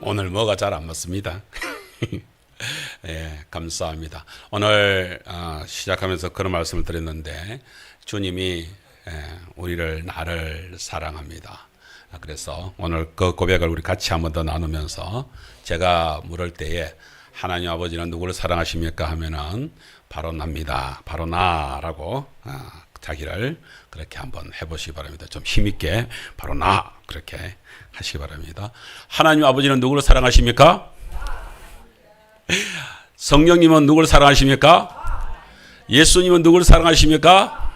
오늘 뭐가 잘 안 맞습니다. 예, 감사합니다. 오늘 시작하면서 그런 말씀을 드렸는데 주님이 우리를 나를 사랑합니다. 그래서 오늘 그 고백을 우리 같이 한번 더 나누면서 제가 물을 때에 하나님 아버지는 누구를 사랑하십니까 하면은 바로 납니다. 바로 나라고 자기를 그렇게 한번 해보시기 바랍니다. 좀 힘있게 바로 나 그렇게 하시기 바랍니다. 하나님 아버지는 누구를 사랑하십니까? 성령님은 누구를 사랑하십니까? 예수님은 누구를 사랑하십니까?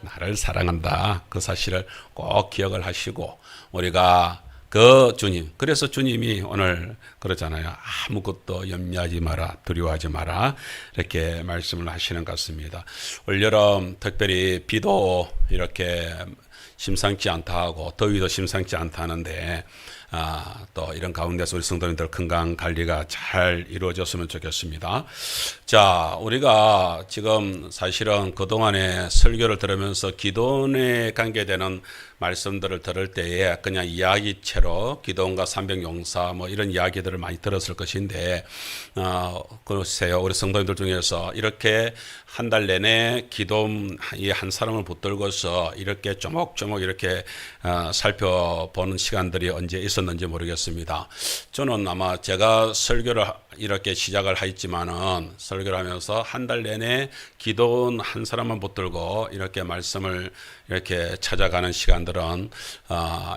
나를 사랑한다. 그 사실을 꼭 기억을 하시고 우리가 그 주님, 그래서 주님이 오늘 그러잖아요. 아무것도 염려하지 마라, 두려워하지 마라 이렇게 말씀을 하시는 것 같습니다. 올여름 특별히 비도 이렇게 심상치 않다 하고 더위도 심상치 않다 하는데 또 이런 가운데서 우리 성도님들 건강 관리가 잘 이루어졌으면 좋겠습니다. 자, 우리가 지금 사실은 그동안에 설교를 들으면서 기도원에 관계되는 말씀들을 들을 때에 그냥 이야기채로 기도원과 삼백용사 뭐 이런 이야기들을 많이 들었을 것인데 글쎄요, 우리 성도님들 중에서 이렇게 한 달 내내 기도원 이 한 사람을 붙들고서 이렇게 조목조목 이렇게 살펴보는 시간들이 언제 있었는지 모르겠습니다. 저는 아마 제가 설교를 이렇게 시작을 했지만은 설교를 하면서 한 달 내내 기도원 한 사람만 붙들고 이렇게 말씀을 이렇게 찾아가는 시간들은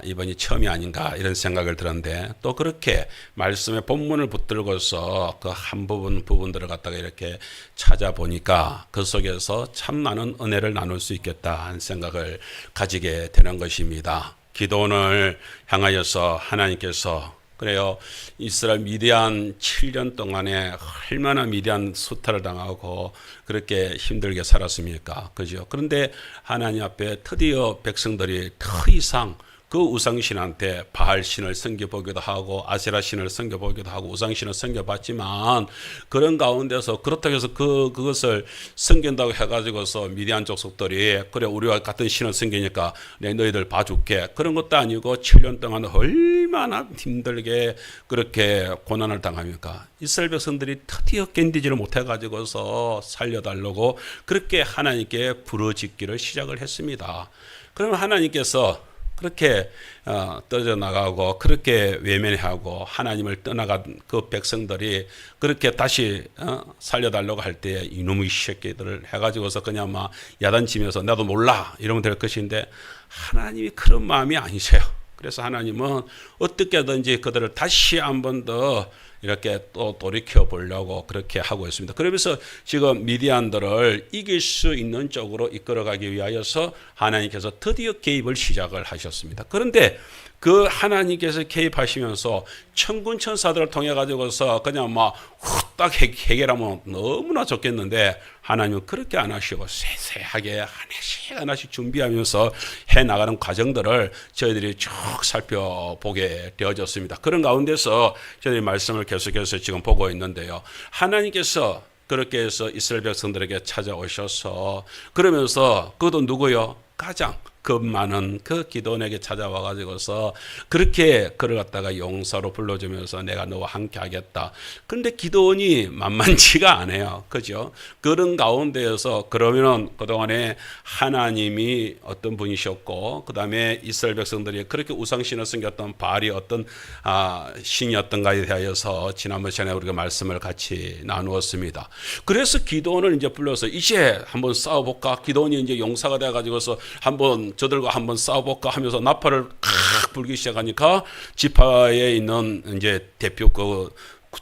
이번이 처음이 아닌가 이런 생각을 들었는데 또 그렇게 말씀의 본문을 붙들고서 그 한 부분들을 갖다가 이렇게 찾아보니까 그 속에서 참 많은 은혜를 나눌 수 있겠다 하는 생각을 가지게 되는 것입니다. 기도원을 향하여서 하나님께서 그래요. 이스라엘 미디안 7년 동안에 얼마나 미디안 수탈을 당하고 그렇게 힘들게 살았습니까? 그죠? 그런데 하나님 앞에 드디어 백성들이 더 이상 그 우상신한테 바알신을 섬겨보기도 하고 아세라신을 섬겨보기도 하고 우상신을 섬겨봤지만 그런 가운데서 그렇다고 해서 그것을 섬긴다고 해가지고서 미디안 족속들이 그래 우리와 같은 신을 섬기니까 너희들 봐줄게 그런 것도 아니고 7년 동안 얼마나 힘들게 그렇게 고난을 당합니까? 이스라엘 백성들이 드디어 견디지를 못해가지고서 살려달라고 그렇게 하나님께 부르짖기를 시작을 했습니다. 그러면 하나님께서 그렇게 떨어져 나가고 그렇게 외면하고 하나님을 떠나간 그 백성들이 그렇게 다시 살려달라고 할 때 이놈의 새끼들을 해가지고서 그냥 막 야단치면서 나도 몰라 이러면 될 것인데 하나님이 그런 마음이 아니세요. 그래서 하나님은 어떻게든지 그들을 다시 한 번 더 이렇게 또 돌이켜 보려고 그렇게 하고 있습니다. 그러면서 지금 미디안들을 이길 수 있는 쪽으로 이끌어가기 위하여서 하나님께서 드디어 개입을 시작을 하셨습니다. 그런데 그 하나님께서 개입하시면서 천군 천사들을 통해 가지고서 그냥 막 후딱 해결하면 너무나 좋겠는데 하나님은 그렇게 안 하시고 세세하게 하나씩 하나씩 준비하면서 해나가는 과정들을 저희들이 쭉 살펴보게 되어졌습니다. 그런 가운데서 저희들이 말씀을 계속해서 지금 보고 있는데요. 하나님께서 그렇게 해서 이스라엘 백성들에게 찾아오셔서 그러면서 그것도 누구요? 가장 겁 많은 그 기도원에게 찾아와 가지고서 그렇게 그를 갖다가 용사로 불러주면서 내가 너와 함께 하겠다. 그런데 기도원이 만만치가 않아요. 그죠? 그런 가운데에서 그러면은 그동안에 하나님이 어떤 분이셨고 그 다음에 이스라엘 백성들이 그렇게 우상신을 섬겼던 바알이 어떤 신이었던가에 대하여서 지난번 시간에 우리가 말씀을 같이 나누었습니다. 그래서 기도원을 이제 불러서 이제 한번 싸워볼까? 기도원이 이제 용사가 돼가지고서 한번 저들과 한번 싸워볼까 하면서 나팔을 불기 시작하니까 지파에 있는 이제 대표 그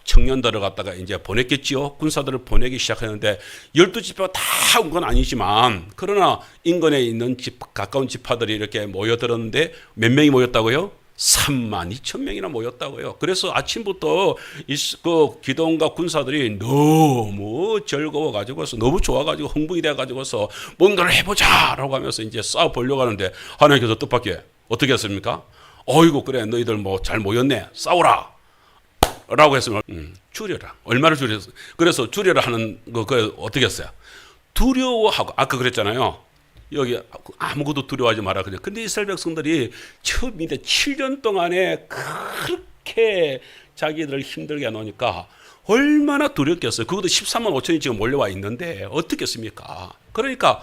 청년들을 갖다가 이제 보냈겠지요. 군사들을 보내기 시작했는데 12지파가 다 온 건 아니지만 그러나 인근에 있는 가까운 지파들이 이렇게 모여들었는데 몇 명이 모였다고요? 32,000명이나 모였다고요. 그래서 아침부터 그 기도원과 군사들이 너무 즐거워가지고서 너무 좋아가지고 흥분이 돼가지고서 뭔가를 해보자라고 하면서 이제 싸워보려고 하는데 하나님께서 뜻밖의 어떻게 했습니까? 어이구 그래 너희들 뭐 잘 모였네 싸우라 라고 했으면 줄여라. 얼마를 줄여서 그래서 줄여라 하는 거 어떻게 했어요? 두려워하고 아까 그랬잖아요. 여기 아무것도 두려워하지 마라. 근데 이스라엘 백성들이 처음인데 7년 동안에 그렇게 그렇게 자기들을 힘들게 해놓으니까 얼마나 두렵겠어요. 그것도 13만 5천이 지금 몰려와 있는데 어떻겠습니까? 그러니까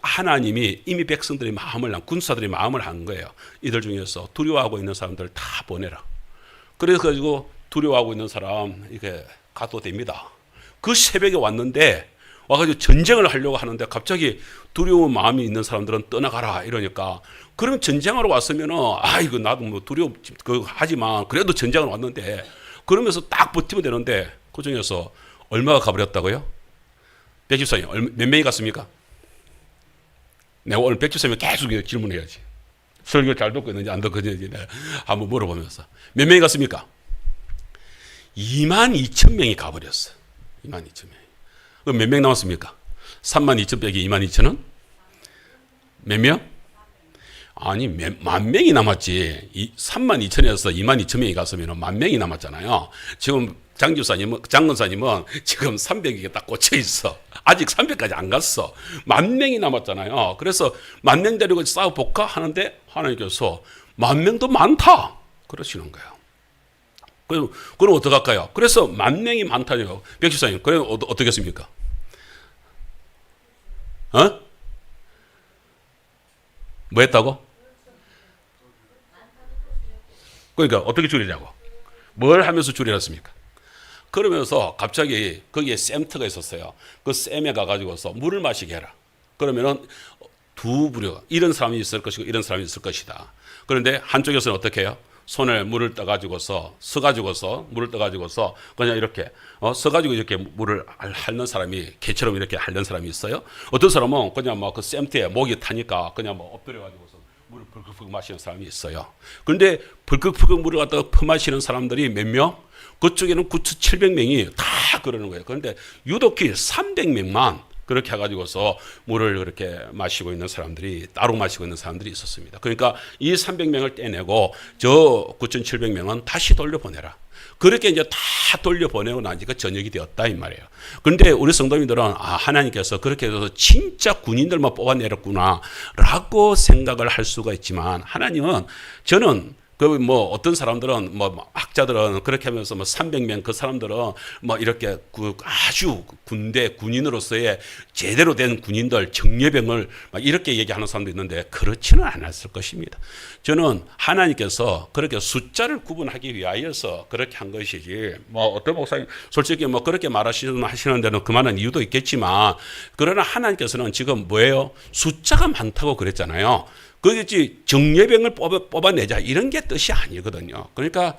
하나님이 이미 백성들의 마음을, 군사들의 마음을 한 거예요. 이들 중에서 두려워하고 있는 사람들 다 보내라. 그래서 가지고 두려워하고 있는 사람 이렇게 가도 됩니다. 그 새벽에 왔는데 와가지고 전쟁을 하려고 하는데 갑자기 두려운 마음이 있는 사람들은 떠나가라 이러니까, 그러면 전쟁하러 왔으면은 이거 나도 뭐 두려워 그거 하지만 그래도 전쟁을 왔는데 그러면서 딱 버티면 되는데 그 중에서 얼마가 가버렸다고요? 114명 몇 명이 갔습니까? 내가 오늘 114명 계속 질문해야지. 설교 잘 듣고 있는지 안 듣고 있는지 한번 물어보면서 몇 명이 갔습니까? 22,000명이 가버렸어. 22,000명. 그럼 몇 명 남았습니까? 32,000 빼기 22,000은 몇 명? 아니, 만 명이 남았지. 32,000에서 22,000명이 갔으면 만 명이 남았잖아요. 지금 장근사님은 지금 300이 딱 꽂혀 있어. 아직 300까지 안 갔어. 만 명이 남았잖아요. 그래서 만 명 데리고 싸워볼까 하는데 하나님께서 만 명도 많다 그러시는 거예요. 그럼 어떡할까요? 그래서 만 명이 많다니까. 백십사님, 그럼 어떻겠습니까? 뭐 했다고? 그러니까 어떻게 줄이냐고. 뭘 하면서 줄이랬습니까? 그러면서 갑자기 거기에 샘터가 있었어요. 그 샘에 가가지고서 물을 마시게 해라. 그러면은 두 부류가, 이런 사람이 있을 것이고 이런 사람이 있을 것이다. 그런데 한쪽에서는 어떻게 해요? 손에 물을 서가지고서 물을 떠가지고서 그냥 이렇게 서가지고 이렇게 물을 핥는 사람이, 개처럼 이렇게 핥는 사람이 있어요. 어떤 사람은 그냥 막 그 샘트에 목이 타니까 그냥 뭐 엎드려가지고서 물을 벌컥 마시는 사람이 있어요. 그런데 벌컥 물을 갖다가 퍼마시는 사람들이 몇 명? 그쪽에는 9,700명이 다 그러는 거예요. 그런데 유독히 300명만 그렇게 해가지고서 물을 그렇게 마시고 있는 사람들이, 따로 마시고 있는 사람들이 있었습니다. 그러니까 이 300명을 떼내고 저 9,700명은 다시 돌려보내라. 그렇게 이제 다 돌려보내고 나니까 저녁이 되었다 이 말이에요. 그런데 우리 성도님들은 하나님께서 그렇게 해서 진짜 군인들만 뽑아내렸구나 라고 생각을 할 수가 있지만, 하나님은, 저는 어떤 사람들은 학자들은 그렇게 하면서 300명 그 사람들은 이렇게 아주 군인으로서의 제대로 된 군인들, 정예병을 이렇게 얘기하는 사람도 있는데 그렇지는 않았을 것입니다. 저는 하나님께서 그렇게 숫자를 구분하기 위하여서 그렇게 한 것이지, 어떤 목사님 솔직히 그렇게 하시는 데는 그만한 이유도 있겠지만, 그러나 하나님께서는 지금 뭐예요? 숫자가 많다고 그랬잖아요. 그게 정예병을 뽑아내자 이런 게 뜻이 아니거든요. 그러니까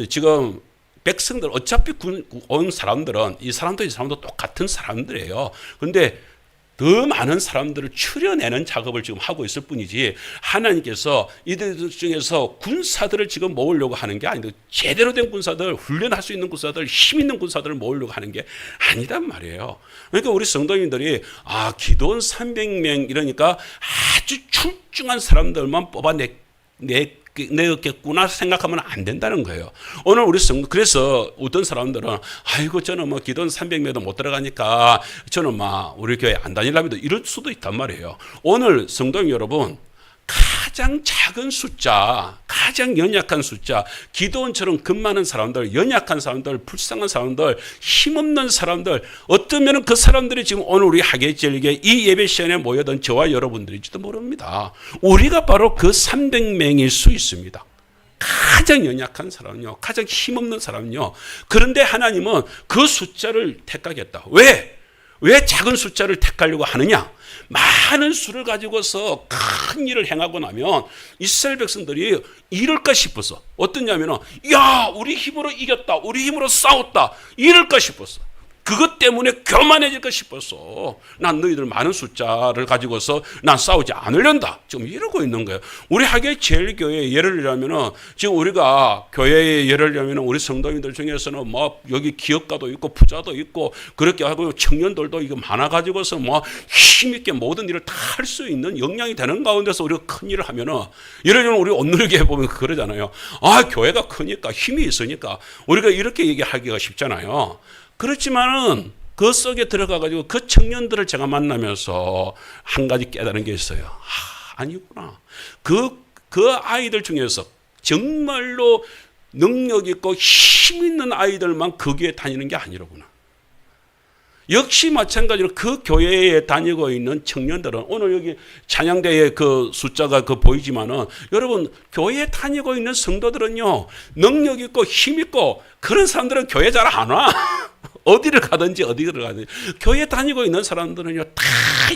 지금 백성들, 어차피 온 사람들은 이 사람도 똑같은 사람들이에요. 그런데 더 많은 사람들을 추려내는 작업을 지금 하고 있을 뿐이지, 하나님께서 이들 중에서 군사들을 지금 모으려고 하는 게 아니고, 제대로 된 군사들, 훈련할 수 있는 군사들, 힘 있는 군사들을 모으려고 하는 게 아니단 말이에요. 그러니까 우리 성도님들이 기도원 300명 이러니까 아주 출중한 사람들만 내었겠구나 생각하면 안 된다는 거예요. 오늘 우리 그래서 어떤 사람들은 저는 기도원 300명도 못 들어가니까 저는 우리 교회 안 다니랍니다 이럴 수도 있단 말이에요. 오늘 성도님 여러분, 가장 작은 숫자, 가장 연약한 숫자, 기도원처럼 급 많은 사람들, 연약한 사람들, 불쌍한 사람들, 힘없는 사람들, 어쩌면 그 사람들이 지금 오늘 우리 하계절기에 이 예배 시간에 모여든 저와 여러분들일지도 모릅니다. 우리가 바로 그 300명일 수 있습니다. 가장 연약한 사람은요, 가장 힘없는 사람은요. 그런데 하나님은 그 숫자를 택하겠다. 왜 작은 숫자를 택하려고 하느냐? 많은 수를 가지고서 큰 일을 행하고 나면 이스라엘 백성들이 이럴까 싶었어. 어떠냐면, 우리 힘으로 이겼다, 우리 힘으로 싸웠다, 이럴까 싶었어. 그것 때문에 교만해질까 싶었어. 난 너희들 많은 숫자를 가지고서 난 싸우지 않으련다. 지금 이러고 있는 거예요. 우리 하계제일교회 예를 들자면은, 지금 우리가 교회의 예를 들자면은 우리 성도님들 중에서는 여기 기업가도 있고 부자도 있고 그렇게 하고 청년들도 이거 많아가지고서 힘있게 모든 일을 다 할 수 있는 역량이 되는 가운데서 우리가 큰 일을 하면은, 예를 들면 우리 온누리교회 보면 그러잖아요. 교회가 크니까 힘이 있으니까 우리가 이렇게 얘기하기가 쉽잖아요. 그렇지만은 그 속에 들어가가지고 그 청년들을 제가 만나면서 한 가지 깨달은 게 있어요. 아니구나. 그 아이들 중에서 정말로 능력 있고 힘 있는 아이들만 그 교회에 다니는 게 아니로구나. 역시 마찬가지로 그 교회에 다니고 있는 청년들은 오늘 여기 찬양대의 그 숫자가 보이지만은 여러분 교회에 다니고 있는 성도들은요 능력 있고 힘 있고 그런 사람들은 교회 잘 안 와. 어디를 가든지 교회 다니고 있는 사람들은요 다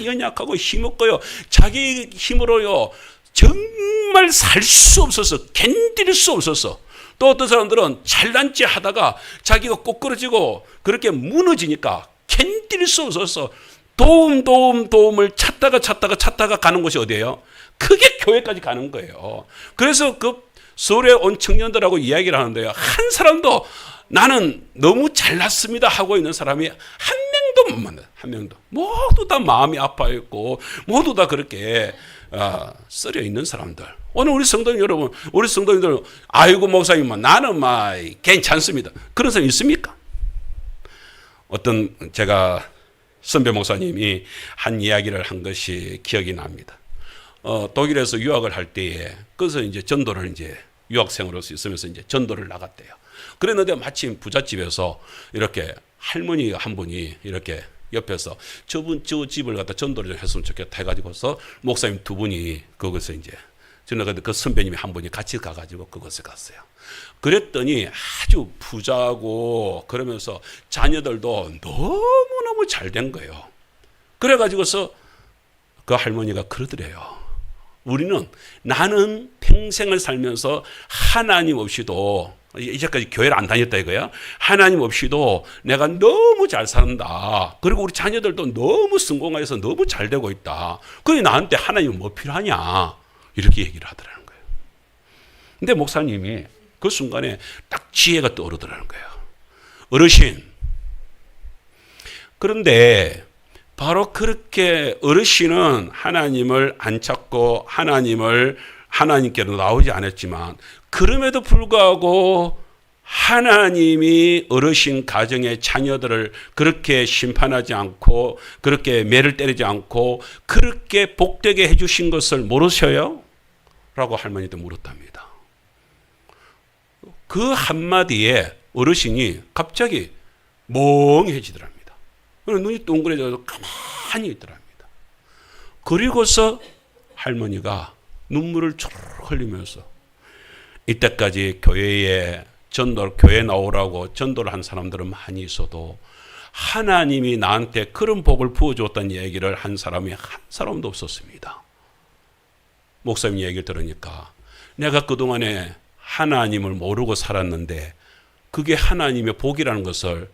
연약하고 힘없고요 자기 힘으로요 정말 살 수 없어서 견딜 수 없어서 또 어떤 사람들은 잘난 체 하다가 자기가 꼬꾸러지고 그렇게 무너지니까 견딜 수 없어서 도움을 찾다가 가는 곳이 어디예요? 그게 교회까지 가는 거예요. 그래서 그 서울에 온 청년들하고 이야기를 하는데요. 한 사람도 나는 너무 잘났습니다 하고 있는 사람이 한 명도 못 만나요. 한 명도. 모두 다 마음이 아파 있고 모두 다 그렇게 쓰려 있는 사람들. 오늘 우리 성도님 여러분, 우리 성도님들 아이고 목사님 나는 괜찮습니다. 그런 사람 있습니까? 어떤 제가 선배 목사님이 한 이야기를 한 것이 기억이 납니다. 독일에서 유학을 할 때에 그래서 이제 전도를 이제 유학생으로서 있으면서 이제 전도를 나갔대요. 그랬는데 마침 부잣집에서 이렇게 할머니 한 분이 이렇게 옆에서 저 집을 갖다 전도를 좀 했으면 좋겠다 해가지고서 목사님 두 분이 거기서 이제 저는 그 선배님이 한 분이 같이 가가지고 그곳에 갔어요. 그랬더니 아주 부자고 그러면서 자녀들도 너무너무 잘 된 거예요. 그래가지고서 그 할머니가 그러더래요. 나는 평생을 살면서 하나님 없이도 이제까지 교회를 안 다녔다 이거야. 하나님 없이도 내가 너무 잘 산다. 그리고 우리 자녀들도 너무 성공해서 너무 잘 되고 있다. 그러니 나한테 하나님은 뭐 필요하냐 이렇게 얘기를 하더라는 거예요. 근데 목사님이 그 순간에 딱 지혜가 떠오르더라는 거예요. 어르신. 그런데 바로 그렇게 어르신은 하나님을 안 찾고 하나님께로 나오지 않았지만 그럼에도 불구하고 하나님이 어르신 가정의 자녀들을 그렇게 심판하지 않고 그렇게 매를 때리지 않고 그렇게 복되게 해주신 것을 모르셔요? 라고 할머니한테 물었답니다. 그 한마디에 어르신이 갑자기 멍해지더랍니다. 눈이 동그래져서 가만히 있더랍니다. 그리고서 할머니가 눈물을 초록 흘리면서 이때까지 교회에 교회 나오라고 전도를 한 사람들은 많이 있어도 하나님이 나한테 그런 복을 부어줬다는 얘기를 한 사람이 한 사람도 없었습니다. 목사님 얘기를 들으니까 내가 그동안에 하나님을 모르고 살았는데 그게 하나님의 복이라는 것을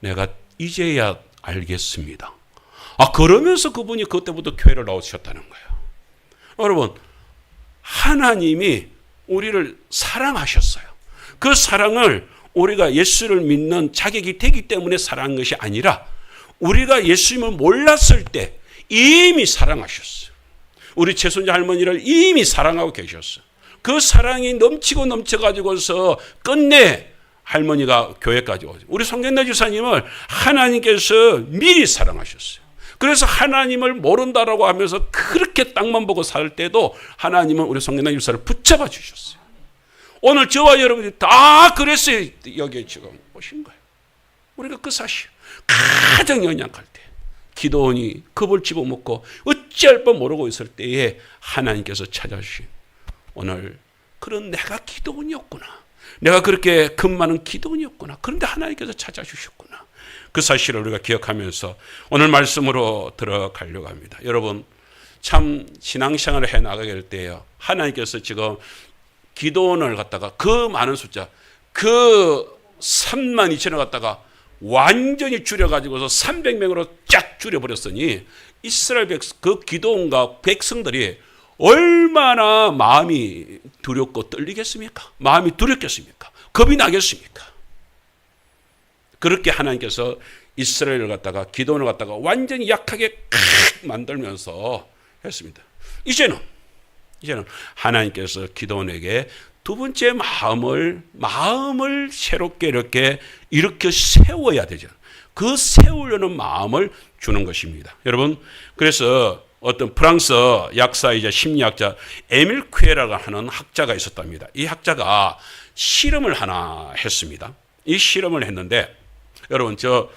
내가 이제야 알겠습니다. 그러면서 그분이 그때부터 교회를 나오셨다는 거예요. 여러분, 하나님이 우리를 사랑하셨어요. 그 사랑을 우리가 예수를 믿는 자격이 되기 때문에 사랑한 것이 아니라 우리가 예수님을 몰랐을 때 이미 사랑하셨어요. 우리 최순자 할머니를 이미 사랑하고 계셨어요. 그 사랑이 넘쳐가지고서 끝내 할머니가 교회까지 오죠. 우리 송경래 지사님을 하나님께서 미리 사랑하셨어요. 그래서 하나님을 모른다라고 하면서 그렇게 땅만 보고 살 때도 하나님은 우리 송경래 지사를 붙잡아 주셨어요. 오늘 저와 여러분이 다 그랬어요. 여기에 지금 오신 거예요. 우리가 그 사실 가장 연약할 때 기도원이 겁을 집어먹고 어찌할 바 모르고 있을 때에 하나님께서 찾아주신 오늘 그런 내가 기도원이었구나. 내가 그렇게 금 많은 기도원이었구나. 그런데 하나님께서 찾아주셨구나. 그 사실을 우리가 기억하면서 오늘 말씀으로 들어가려고 합니다. 여러분 참 신앙생활을 해나가게 될 때요. 하나님께서 지금 기도원을 갖다가 그 많은 숫자 그 3만 2천을 갖다가 완전히 줄여가지고서 300명으로 쫙 줄여버렸으니 이스라엘 그 기도원과 백성들이 얼마나 마음이 두렵고 떨리겠습니까? 마음이 두렵겠습니까? 겁이 나겠습니까? 그렇게 하나님께서 이스라엘을 갖다가 기도원을 갖다가 완전히 약하게 만들면서 했습니다. 이제는 하나님께서 기도원에게 두 번째 마음을 새롭게 이렇게 일으켜 세워야 되죠. 그 세우려는 마음을 주는 것입니다. 여러분, 그래서 어떤 프랑스 약사이자 심리학자 에밀 퀴에라가 하는 학자가 있었답니다. 이 학자가 실험을 하나 했습니다. 이 실험을 했는데 여러분 저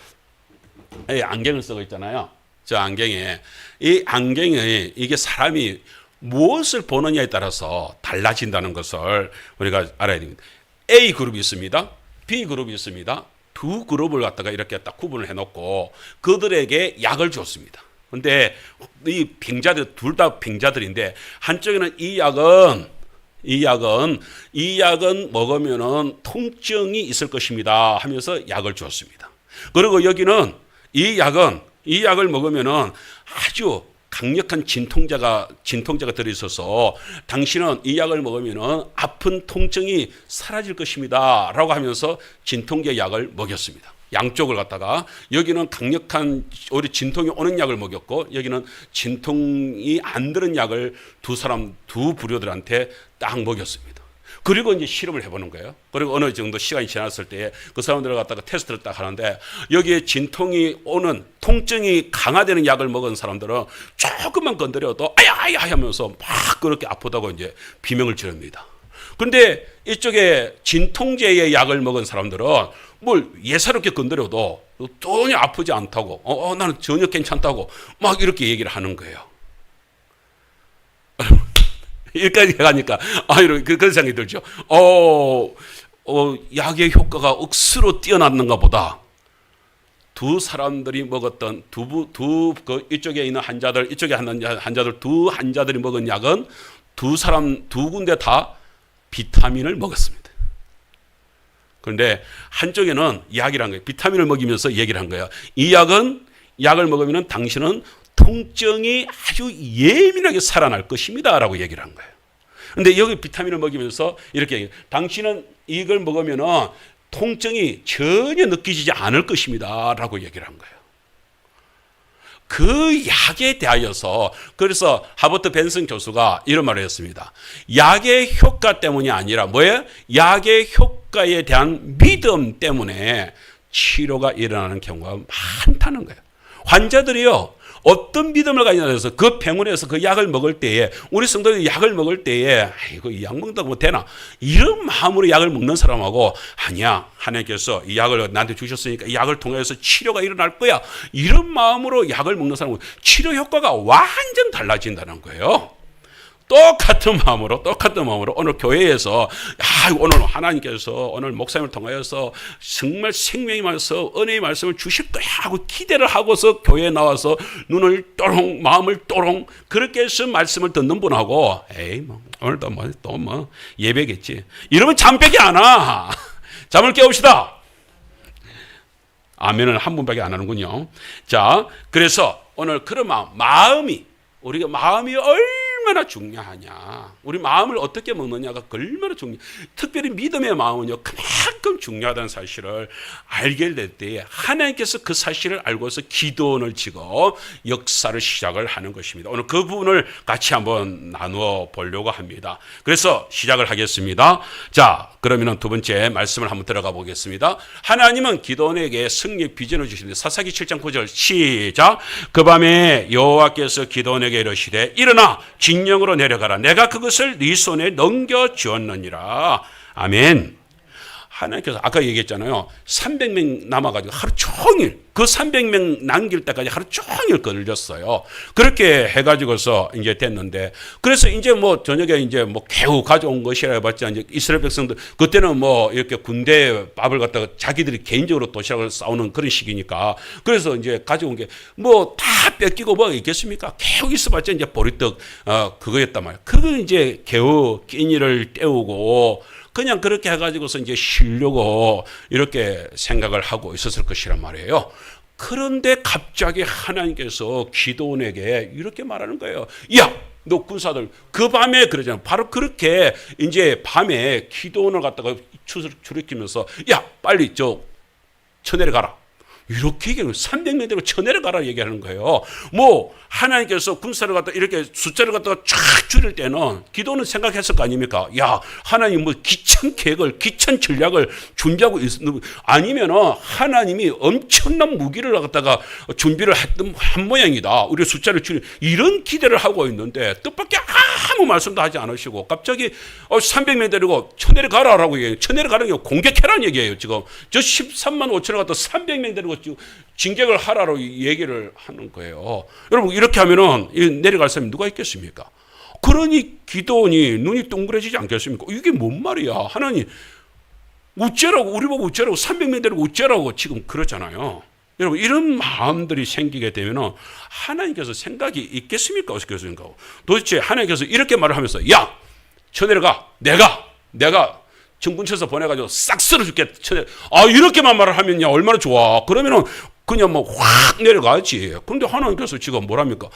안경을 쓰고 있잖아요. 저 안경에 이 안경이 이게 사람이 무엇을 보느냐에 따라서 달라진다는 것을 우리가 알아야 됩니다. A 그룹이 있습니다. B 그룹이 있습니다. 두 그룹을 갖다가 이렇게 딱 구분을 해놓고 그들에게 약을 줬습니다. 근데 이 병자들 둘 다 병자들인데 한쪽에는 이 약은 먹으면은 통증이 있을 것입니다 하면서 약을 줬습니다. 그리고 여기는 이 약을 먹으면은 아주 강력한 진통제가 들어있어서 당신은 이 약을 먹으면은 아픈 통증이 사라질 것입니다 라고 하면서 진통제 약을 먹였습니다. 양쪽을 갖다가 여기는 강력한 우리 진통이 오는 약을 먹였고 여기는 진통이 안 드는 약을 두 부류들한테 딱 먹였습니다. 그리고 이제 실험을 해보는 거예요. 그리고 어느 정도 시간이 지났을 때 그 사람들을 갖다가 테스트를 딱 하는데 여기에 진통이 오는 통증이 강화되는 약을 먹은 사람들은 조금만 건드려도 아야 하면서 막 그렇게 아프다고 이제 비명을 지릅니다. 근데 이쪽에 진통제의 약을 먹은 사람들은 뭘 예사롭게 건드려도 전혀 아프지 않다고 나는 전혀 괜찮다고 막 이렇게 얘기를 하는 거예요. 여기까지 가니까 그런 생각이 들죠. 약의 효과가 억수로 뛰어났는가 보다. 두 사람들이 먹었던 이쪽에 있는 환자들, 이쪽에 있는 환자들, 두 환자들이 먹은 약은 두 군데 다 비타민을 먹었습니다. 그런데 한쪽에는 약이란 거예요. 비타민을 먹이면서 얘기를 한 거예요. 이 약을 먹으면 당신은 통증이 아주 예민하게 살아날 것입니다 라고 얘기를 한 거예요. 그런데 여기 비타민을 먹이면서 이렇게 얘기해요. 당신은 이걸 먹으면 통증이 전혀 느껴지지 않을 것입니다 라고 얘기를 한 거예요. 그 약에 대하여서 그래서 하버트 벤슨 교수가 이런 말을 했습니다. 약의 효과 때문이 아니라 뭐예요? 약의 효과에 대한 믿음 때문에 치료가 일어나는 경우가 많다는 거예요. 환자들이요. 어떤 믿음을 가지냐고 해서 그 병원에서 그 약을 먹을 때에 우리 성도들이 약을 먹을 때에 이거 이 약 먹는다고 뭐 되나 이런 마음으로 약을 먹는 사람하고 아니야 하나님께서 이 약을 나한테 주셨으니까 이 약을 통해서 치료가 일어날 거야 이런 마음으로 약을 먹는 사람은 치료 효과가 완전 달라진다는 거예요. 똑같은 마음으로 오늘 교회에서 오늘 하나님께서 오늘 목사님을 통하여서 정말 생명의 말씀 은혜의 말씀을 주실 거야 하고 기대를 하고서 교회에 나와서 눈을 또롱 마음을 또롱 그렇게 해서 말씀을 듣는 분하고 오늘도 또 예배겠지 이러면 잠밖에 안 와. 잠을 깨웁시다. 아멘을 한 분밖에 안 하는군요. 자, 그래서 오늘 그런 우리가 마음이 얼마나 중요하냐. 우리 마음을 어떻게 먹느냐가 얼마나 중요해. 특별히 믿음의 마음은요, 그만큼 중요하다는 사실을 알게 될 때에 하나님께서 그 사실을 알고서 기도원을 지고 역사를 시작을 하는 것입니다. 오늘 그 부분을 같이 한번 나누어 보려고 합니다. 그래서 시작을 하겠습니다. 자, 그러면 두 번째 말씀을 한번 들어가 보겠습니다. 하나님은 기도원에게 승리 비전을 주시는데 사사기 7장 9절 시작. 그 밤에 여호와께서 기도원에게 이르시되 일어나 진영으로 내려가라. 내가 그것을 네 손에 넘겨주었느니라. 아멘. 하나님께서 아까 얘기했잖아요. 300명 남아가지고 하루 종일 그 300명 남길 때까지 하루 종일 걸렸어요. 그렇게 해가지고서 이제 됐는데 그래서 이제 저녁에 이제 개우 가져온 것이라 해봤자 이제 이스라엘 백성들 그때는 이렇게 군대 밥을 갖다가 자기들이 개인적으로 도시락을 싸우는 그런 시기니까 그래서 이제 가져온 게 다 뺏기고 뭐가 있겠습니까? 개우 있어봤자 이제 보리떡 그거였단 말이에요. 그거 이제 개우 끼니를 때우고 그냥 그렇게 해가지고서 이제 쉬려고 이렇게 생각을 하고 있었을 것이란 말이에요. 그런데 갑자기 하나님께서 기도원에게 이렇게 말하는 거예요. 야, 너 군사들 그 밤에 그러잖아. 바로 그렇게 이제 밤에 기도원을 갖다가 추리키면서 야, 빨리 쳐내려가라. 이렇게 얘기하는 300명 되고 천내를 가라 얘기하는 거예요. 뭐 하나님께서 군사를 갖다 이렇게 숫자를 갖다가 쫙 줄일 때는 기도는 생각했을 거 아닙니까? 야, 하나님 뭐 기찬 계획을 기찬 전략을 준비하고 있는 아니면은 하나님이 엄청난 무기를 갖다가 준비를 했던 한 모양이다. 우리 숫자를 줄이 이런 기대를 하고 있는데 뜻밖의 아무 말씀도 하지 않으시고 갑자기 300명 데리고 천내를 가라라고 얘기해요. 천내를 가는 게 공격해라는 얘기예요. 지금 저 13만 5천을 갖다 300명 데리고 진격을 하라고 얘기를 하는 거예요. 여러분 이렇게 하면은 내려갈 사람이 누가 있겠습니까? 그러니 기도원이 눈이 동그래지지 않겠습니까? 이게 뭔 말이야? 하나님 어째라고 우리 보고 어째라고 300명 데리고 어째라고 지금 그러잖아요. 여러분 이런 마음들이 생기게 되면은 하나님께서 생각이 있겠습니까? 없겠습니까? 도대체 하나님께서 이렇게 말을 하면서 야 쳐내려가 내가 정군 쳐서 보내가지고 싹 쓸어줄게 쳐내. 이렇게만 말을 하면요 얼마나 좋아. 그러면은 그냥 뭐 확 내려가지. 그런데 하나님께서 지금 뭐랍니까?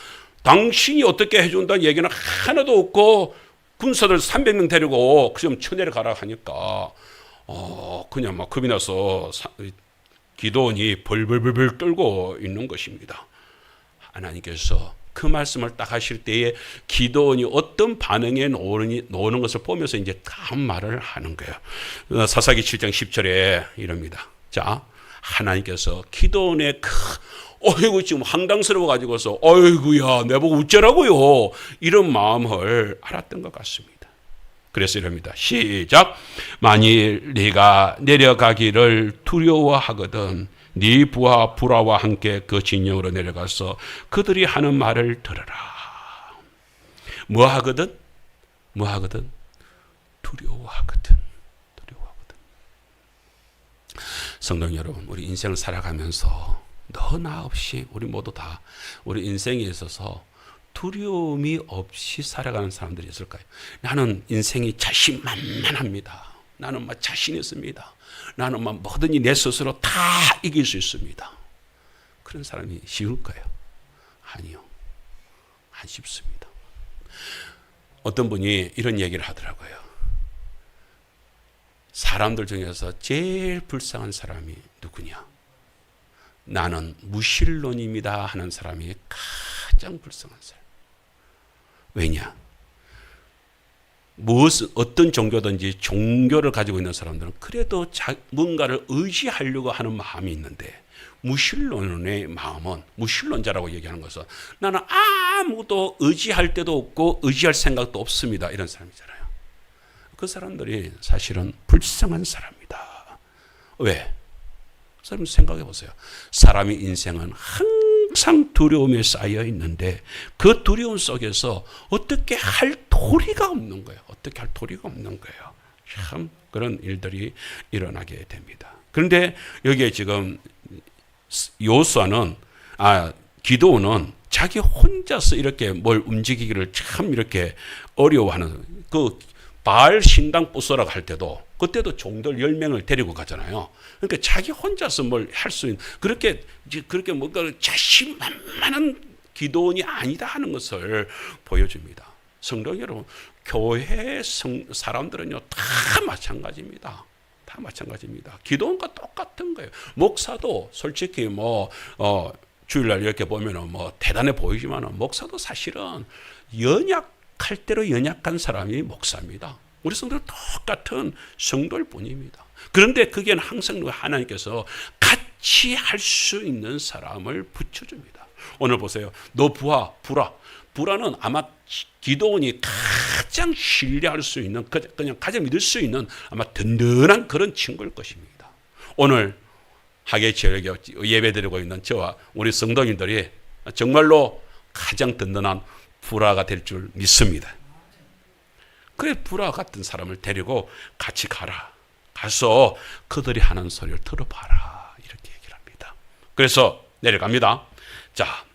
당신이 어떻게 해준다는 얘기는 하나도 없고 군사들 300명 데리고 그럼 쳐내려가라 하니까 그냥 막 겁이 나서 기도원이 벌벌벌 떨고 있는 것입니다. 하나님께서 그 말씀을 딱 하실 때에 기도원이 어떤 반응에 노는 것을 보면서 이제 다음 말을 하는 거예요. 사사기 7장 10절에 이럽니다. 자, 하나님께서 기도원의 어이구 지금 황당스러워 가지고서 어이구야 내보고 어쩌라고요 이런 마음을 알았던 것 같습니다. 그래서 이럽니다. 시작. 만일 네가 내려가기를 두려워하거든 네 부하 불화와 함께 그 진영으로 내려가서 그들이 하는 말을 들으라. 뭐 하거든? 두려워하거든. 성도 여러분, 우리 인생을 살아가면서 너나 없이 우리 모두 다 우리 인생에 있어서 두려움이 없이 살아가는 사람들이 있을까요? 나는 인생이 자신만만합니다. 나는 막 자신 있습니다. 나는 막 뭐든지 내 스스로 다 이길 수 있습니다. 그런 사람이 쉬울까요? 아니요. 안 쉽습니다. 어떤 분이 이런 얘기를 하더라고요. 사람들 중에서 제일 불쌍한 사람이 누구냐? 나는 무신론입니다 하는 사람이 가장 불쌍한 사람. 왜냐? 어떤 종교든지 종교를 가지고 있는 사람들은 그래도 뭔가를 의지하려고 하는 마음이 있는데 무신론의 마음은 무신론자라고 얘기하는 것은 나는 아무것도 의지할 데도 없고 의지할 생각도 없습니다. 이런 사람이잖아요. 그 사람들이 사실은 불쌍한 사람이다. 왜? 여러분 생각해 보세요. 사람의 인생은 항상 두려움에 쌓여 있는데 그 두려움 속에서 어떻게 할 도리가 없는 거예요. 참 그런 일들이 일어나게 됩니다. 그런데 여기에 지금 기도원은 자기 혼자서 이렇게 뭘 움직이기를 참 이렇게 어려워하는 그 바알 신당 부수라고 할 때도 그때도 종들 10명을 데리고 가잖아요. 그러니까 자기 혼자서 뭘 할 수 있는 그렇게 뭔가 자신만만한 기도원이 아니다 하는 것을 보여줍니다. 성도 여러분, 교회 사람들은요 다 마찬가지입니다. 기도원과 똑같은 거예요. 목사도 솔직히 주일날 이렇게 보면은 대단해 보이지만은 목사도 사실은 연약할 대로 연약한 사람이 목사입니다. 우리 성도는 똑같은 성도일 뿐입니다. 그런데 거기에는 항상 하나님께서 같이 할 수 있는 사람을 붙여줍니다. 오늘 보세요. 너 불화는 아마 기도원이 가장 신뢰할 수 있는 그냥 가장 믿을 수 있는 아마 든든한 그런 친구일 것입니다. 오늘 하계지역에 예배드리고 있는 저와 우리 성도님들이 정말로 가장 든든한 불화가 될 줄 믿습니다. 그래 불화 같은 사람을 데리고 같이 가서 그들이 하는 소리를 들어봐라 이렇게 얘기를 합니다. 그래서 내려갑니다. 자,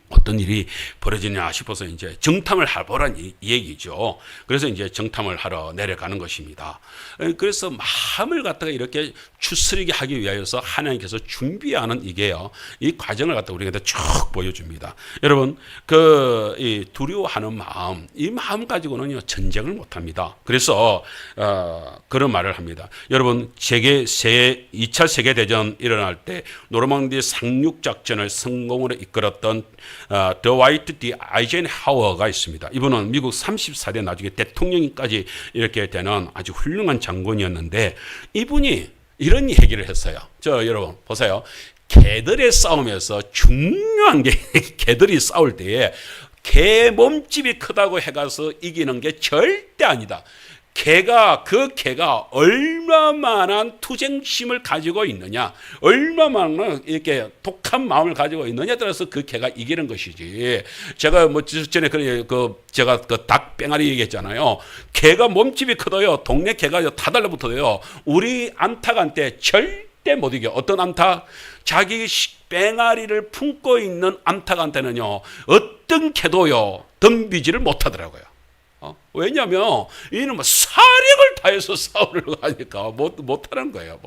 어떤 일이 벌어지냐 싶어서 이제 정탐을 하보란 이 얘기죠. 그래서 이제 정탐을 하러 내려가는 것입니다. 그래서 마음을 갖다가 이렇게 추스리게 하기 위하여서 하나님께서 준비하는 이게요. 이 과정을 갖다가 우리한테 쭉 보여줍니다. 여러분, 이 두려워하는 마음, 이 마음 가지고는요, 전쟁을 못 합니다. 그래서, 그런 말을 합니다. 여러분, 2차 세계대전 일어날 때 노르망디 상륙작전을 성공으로 이끌었던 더와이트 D 아이젠하워가 있습니다. 이분은 미국 34대 나중에 대통령까지 이렇게 되는 아주 훌륭한 장군이었는데 이분이 이런 얘기를 했어요. 여러분 보세요. 개들의 싸움에서 중요한 게 개들이 싸울 때에 개 몸집이 크다고 해가서 이기는 게 절대 아니다. 그 개가 얼마만한 투쟁심을 가지고 있느냐, 얼마만한 이렇게 독한 마음을 가지고 있느냐에 따라서 그 개가 이기는 것이지. 제가 전에 제가 닭 뺑아리 얘기했잖아요. 개가 몸집이 크도요, 동네 개가 다 달라붙어요. 우리 암탉한테 절대 못 이겨. 어떤 암탉? 자기 뺑아리를 품고 있는 암탉한테는요, 어떤 개도요, 덤비지를 못하더라고요. 왜냐하면 이는 사력을 다해서 싸우려고 하니까 못하는 거예요.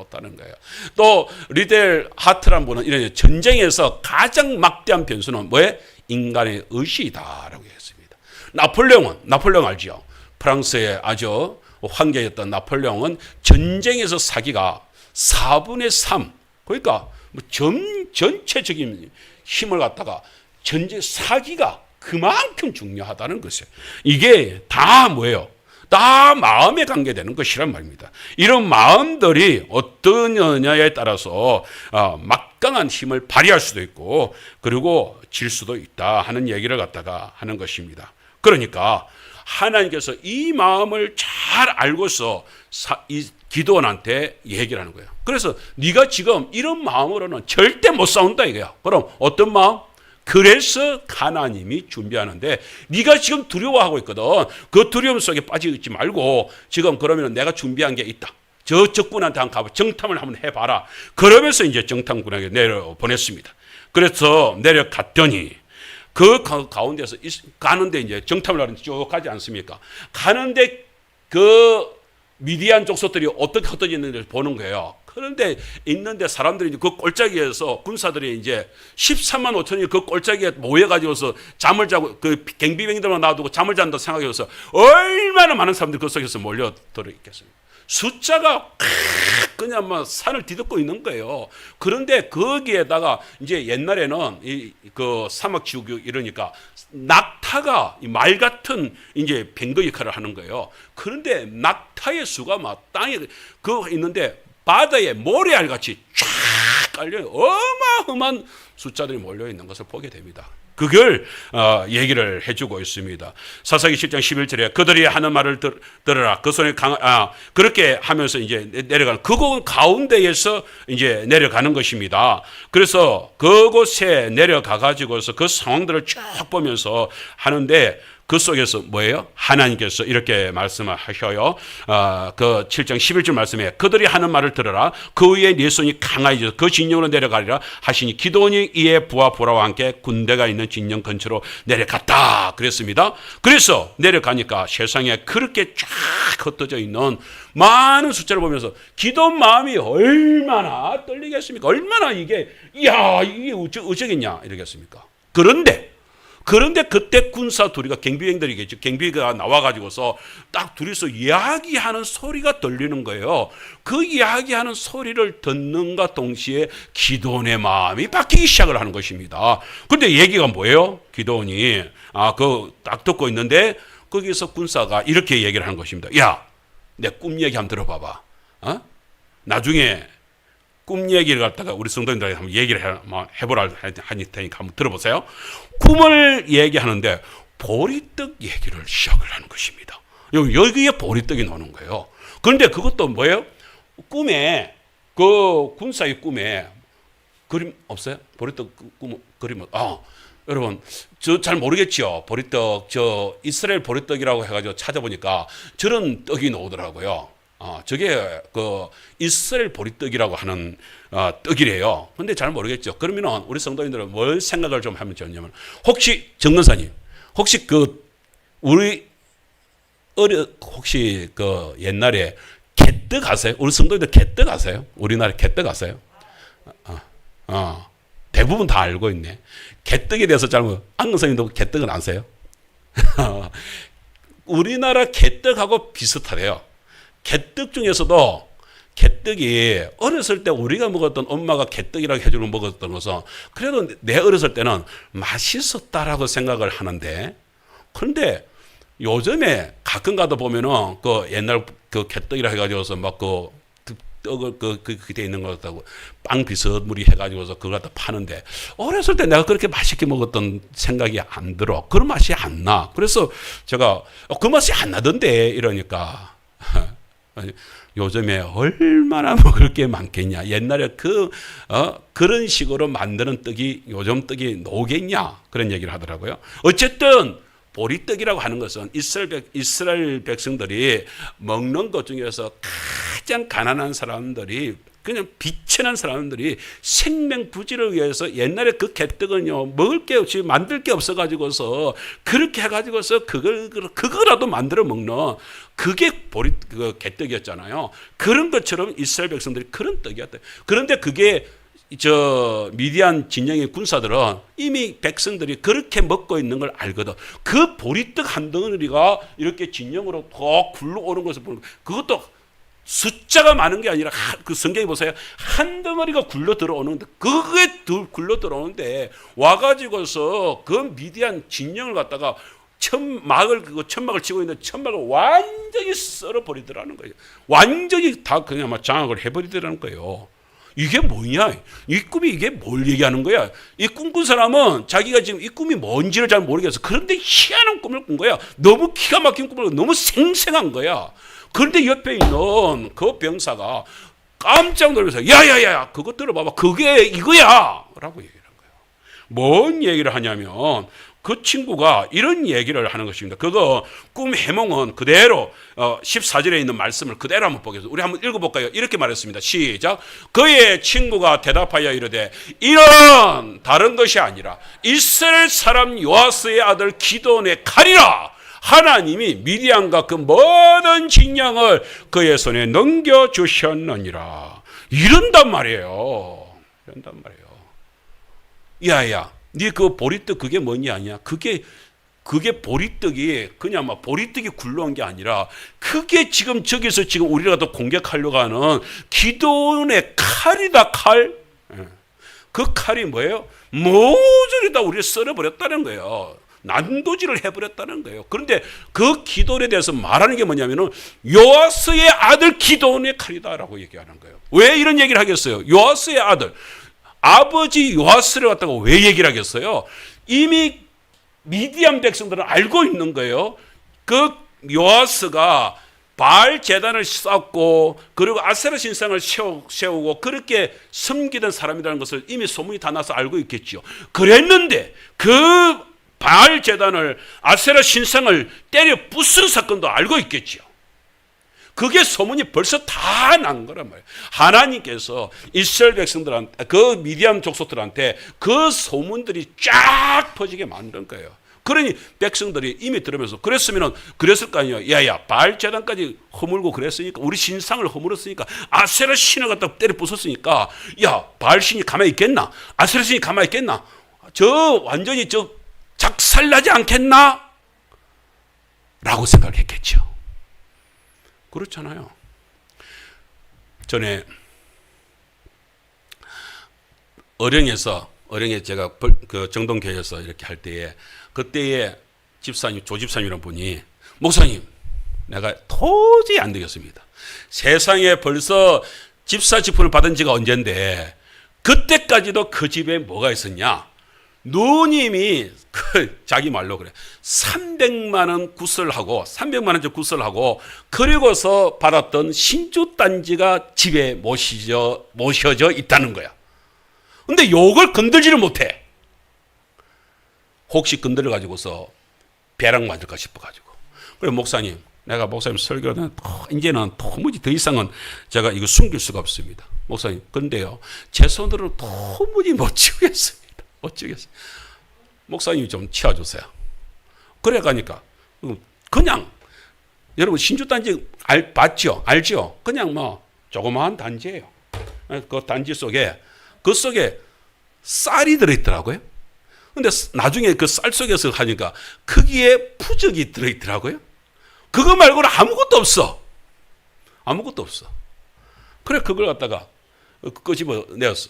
또 리델 하트란 분은 이런 전쟁에서 가장 막대한 변수는 뭐예요? 인간의 의식이다라고 했습니다. 나폴레옹 알죠? 프랑스의 아주 황제였던 나폴레옹은 전쟁에서 사기가 4분의 3, 그러니까 전체적인 힘을 갖다가 사기가 그만큼 중요하다는 것이에요. 이게 다 뭐예요? 다 마음에 관계되는 것이란 말입니다. 이런 마음들이 어떠냐에 따라서 막강한 힘을 발휘할 수도 있고 그리고 질 수도 있다 하는 얘기를 갖다가 하는 것입니다. 그러니까 하나님께서 이 마음을 잘 알고서 이 기도원한테 얘기를 하는 거예요. 그래서 네가 지금 이런 마음으로는 절대 못 싸운다 이거야. 그럼 어떤 마음? 그래서 하나님이 준비하는데 네가 지금 두려워하고 있거든. 그 두려움 속에 빠져 있지 말고 지금 그러면 내가 준비한 게 있다. 저 적군한테 한번 가봐. 정탐을 한번 해봐라. 그러면서 이제 정탐군에게 내려보냈습니다. 그래서 내려갔더니 그 가운데서 가는데 이제 정탐을 하는데 쭉 가지 않습니까? 가는데 그 미디안 족속들이 어떻게 흩어지는지 보는 거예요. 그런데 있는데 사람들이 그 골짜기에서 군사들이 이제 13만 5천이 그 골짜기에 모여가지고서 잠을 자고 그 경비병들만 놔두고 잠을 잔다 생각해서 얼마나 많은 사람들이 그 속에서 몰려들어 있겠습니까? 숫자가 그냥 막 산을 뒤덮고 있는 거예요. 그런데 거기에다가 이제 옛날에는 그 사막 지구 이러니까 낙타가 말 같은 이제 뱅거 역할을 하는 거예요. 그런데 낙타의 수가 막 땅에 있는데 바다에 모래알 같이 쫙 깔려 어마어마한 숫자들이 몰려 있는 것을 보게 됩니다. 그걸 얘기를 해주고 있습니다. 사사기 7장 11절에 그들이 하는 말을 들으라. 그 손에 그렇게 하면서 이제 내려가는 그곳 가운데에서 이제 내려가는 것입니다. 그래서 그곳에 내려가 가지고서 그 상황들을 쭉 보면서 하는데 그 속에서 뭐예요? 하나님께서 이렇게 말씀을 하셔요. 그 7장 11절 말씀에 그들이 하는 말을 들으라. 그 위에 네 손이 강하여져 그 진영으로 내려가리라 하시니 기도원이 이에 부하 보라와 함께 군대가 있는 진영 근처로 내려갔다 그랬습니다. 그래서 내려가니까 세상에 그렇게 쫙 흩어져 있는 많은 숫자를 보면서 기도원 마음이 얼마나 떨리겠습니까? 얼마나 이게 어쩌겠냐 이러겠습니까? 그런데 그때 군사 둘이가 경비병들이겠죠. 경비가 나와가지고서 딱 둘이서 이야기하는 소리가 들리는 거예요. 그 이야기하는 소리를 듣는가 동시에 기도원의 마음이 바뀌기 시작을 하는 것입니다. 근데 얘기가 뭐예요? 기도원이 딱 듣고 있는데 거기서 군사가 이렇게 얘기를 하는 것입니다. 야, 내 꿈 얘기 한번 들어봐봐. 나중에 꿈 얘기를 갖다가 우리 성도님들에게 한번 얘기를 해보라 하니 테니까 한번 들어보세요. 꿈을 얘기하는데 보리떡 얘기를 시작을 하는 것입니다. 여기에 보리떡이 나오는 거예요. 그런데 그것도 뭐예요? 꿈에 그 군사의 꿈에 그림 없어요? 보리떡 그림 여러분 저 잘 모르겠죠. 보리떡 이스라엘 보리떡이라고 해가지고 찾아보니까 저런 떡이 나오더라고요. 저게 그 이스라엘 보리떡이라고 하는 떡이래요. 근데 잘 모르겠죠. 그러면은 우리 성도님들은 뭘 생각을 좀 하면 좋냐면, 혹시 정근사님, 혹시 그 우리 혹시 그 옛날에 개떡 아세요? 우리 성도님들 개떡 아세요? 우리나라 개떡 아세요? 대부분 다 알고 있네. 개떡에 대해서 안근사님도 개떡은 아세요? 우리나라 개떡하고 비슷하대요. 개떡 중에서도 개떡이 어렸을 때 우리가 먹었던, 엄마가 개떡이라고 해주는 먹었던 것은 그래도 내 어렸을 때는 맛있었다라고 생각을 하는데, 그런데 요즘에 가끔 가다 보면은 그 옛날 그 개떡이라 해가지고서 막 떡을 그때 있는 것 같다고 빵 비슷무리 해가지고서 그걸 갖다 파는데, 어렸을 때 내가 그렇게 맛있게 먹었던 생각이 안 들어. 그런 맛이 안 나. 그래서 제가 그 맛이 안 나던데 이러니까 요즘에 얼마나 먹을 게 많겠냐. 옛날에 그런 식으로 만드는 떡이 요즘 떡이 노겠냐. 그런 얘기를 하더라고요. 어쨌든 보리떡이라고 하는 것은 이스라엘 백성들이 먹는 것 중에서 가장 가난한 사람들이, 그냥 비천한 사람들이 생명 부지를 위해서, 옛날에 그 개떡은요 먹을 게 없이 만들 게 없어가지고서 그렇게 해가지고서 그거라도 만들어 먹는, 그게 그 개떡이었잖아요. 그런 것처럼 이스라엘 백성들이 그런 떡이었대요. 그런데 그게 미디안 진영의 군사들은 이미 백성들이 그렇게 먹고 있는 걸 알거든. 그 보리떡 한 덩어리가 이렇게 진영으로 더 굴러오는 것을 보는 거예요. 그것도 숫자가 많은 게 아니라, 그 성경에 보세요. 한 덩어리가 굴러 들어오는데, 그게 굴러 들어오는데 와가지고서 그 미디안 진영을 갖다가 천막을 치고 있는데 천막을 완전히 썰어버리더라는 거예요. 완전히 다 그냥 막 장악을 해버리더라는 거예요. 이게 뭐냐? 이 꿈이 이게 뭘 얘기하는 거야? 이 꿈꾼 사람은 자기가 지금 이 꿈이 뭔지를 잘 모르겠어. 그런데 희한한 꿈을 꾼 거야. 너무 기가 막힌 꿈을, 너무 생생한 거야. 그런데 옆에 있는 그 병사가 깜짝 놀라서 야야야, 그거 들어봐봐, 그게 이거야 라고 얘기를 한 거예요. 뭔 얘기를 하냐면, 그 친구가 이런 얘기를 하는 것입니다. 그거 꿈 해몽은 그대로 14절에 있는 말씀을 그대로 한번 보겠습니다. 우리 한번 읽어볼까요? 이렇게 말했습니다. 시작. 그의 친구가 대답하여 이르되, 이는 다른 것이 아니라 이스라엘 사람 요아스의 아들 기드온의 칼이라. 하나님이 미디안과 그 모든 진영을 그의 손에 넘겨주셨느니라. 이런단 말이에요. 야야, 네 그 보리떡 그게 뭐냐 아니야? 그게 보리떡이 그냥 막 보리떡이 굴러온 게 아니라, 그게 지금 저기서 지금 우리가 더 공격하려고 하는 기드온의 칼이다, 칼. 그 칼이 뭐예요? 모조리 다 우리를 썰어버렸다는 거예요. 난도질을 해버렸다는 거예요. 그런데 그 기드온에 대해서 말하는 게 뭐냐면은 요아스의 아들 기드온의 칼이다라고 얘기하는 거예요. 왜 이런 얘기를 하겠어요? 요아스의 아들, 아버지 요아스를 갖다가 왜 얘기를 하겠어요? 이미 미디안 백성들은 알고 있는 거예요. 그 요아스가 바알 제단을 쌓고 그리고 아세라 신상을 세우고 그렇게 섬기던 사람이라는 것을 이미 소문이 다 나서 알고 있겠죠. 그랬는데 그 바알 제단을, 아세라 신상을 때려 부순 사건도 알고 있겠죠. 그게 소문이 벌써 다 난 거란 말이에요. 하나님께서 이스라엘 백성들한테, 그 미디안 족속들한테 그 소문들이 쫙 퍼지게 만든 거예요. 그러니 백성들이 이미 들으면서 그랬을 거 아니에요. 야야, 바알 제단까지 허물고 그랬으니까, 우리 신상을 허물었으니까, 아세라 신을 갖다 때려 부쉈으니까, 야, 바알 신이 가만히 있겠나? 아세라 신이 가만히 있겠나? 완전히 작살나지 않겠나? 라고 생각했겠죠. 그렇잖아요. 전에 어령에 제가 그 정동교회에서 이렇게 할 때에, 그때에 집사님, 조집사님이라는 분이, 목사님, 내가 도저히 안 되겠습니다. 세상에 벌써 집사 직분을 받은 지가 언젠데 그때까지도 그 집에 뭐가 있었냐? 누님이 자기 말로 그래, 300만 원 구설하고 300만 원짜리 구설하고 그리고서 받았던 신주 단지가 집에 모셔져 있다는 거야. 근데 요걸 건들지를 못해. 혹시 건드려 가지고서 배락 맞을까 싶어 가지고. 그래, 목사님, 내가 목사님 설교는 이제는 도무지 더 이상은 제가 이거 숨길 수가 없습니다. 목사님, 근데요, 제 손으로 도무지 못 치우겠습니다. 못 치우겠어요. 목사님이 좀 치워주세요. 그래 가니까 그냥 여러분 신주단지 봤죠? 알죠? 그냥 뭐 조그마한 단지예요. 그 단지 속에 쌀이 들어있더라고요. 근데 나중에 그 쌀 속에서 하니까 크기에 부적이 들어있더라고요. 그거 말고는 아무것도 없어. 아무것도 없어. 그래 그걸 갖다가 끄집어 내었어.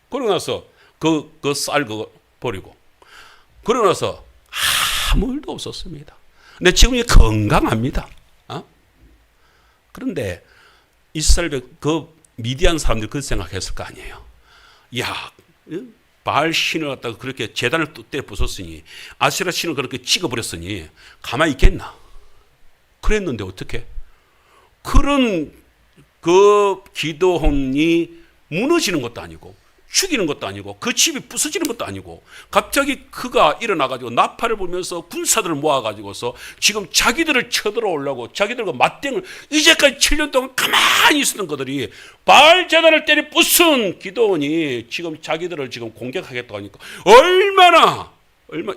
그러고 나서 그 쌀 그거 버리고. 그러고 나서 아무 일도 없었습니다. 근데 지금 건강합니다. 그런데 이스라엘 그 미디안 사람들이 그 생각했을 거 아니에요. 야, 바알 신을 갖다가 그렇게 제단을 때려 부쉈으니 아세라 신을 그렇게 찍어버렸으니 가만히 있겠나? 그랬는데 어떻게? 그런 그 기도원이 무너지는 것도 아니고 죽이는 것도 아니고 그 집이 부서지는 것도 아니고 갑자기 그가 일어나가지고 나팔을 불면서 군사들을 모아가지고서 지금 자기들을 쳐들어오려고 자기들과 맞대응을 이제까지 7년 동안 가만히 있었던 것들이 바알 제단을 때려 부순 기도원이 지금 자기들을 지금 공격하겠다고 하니까 얼마나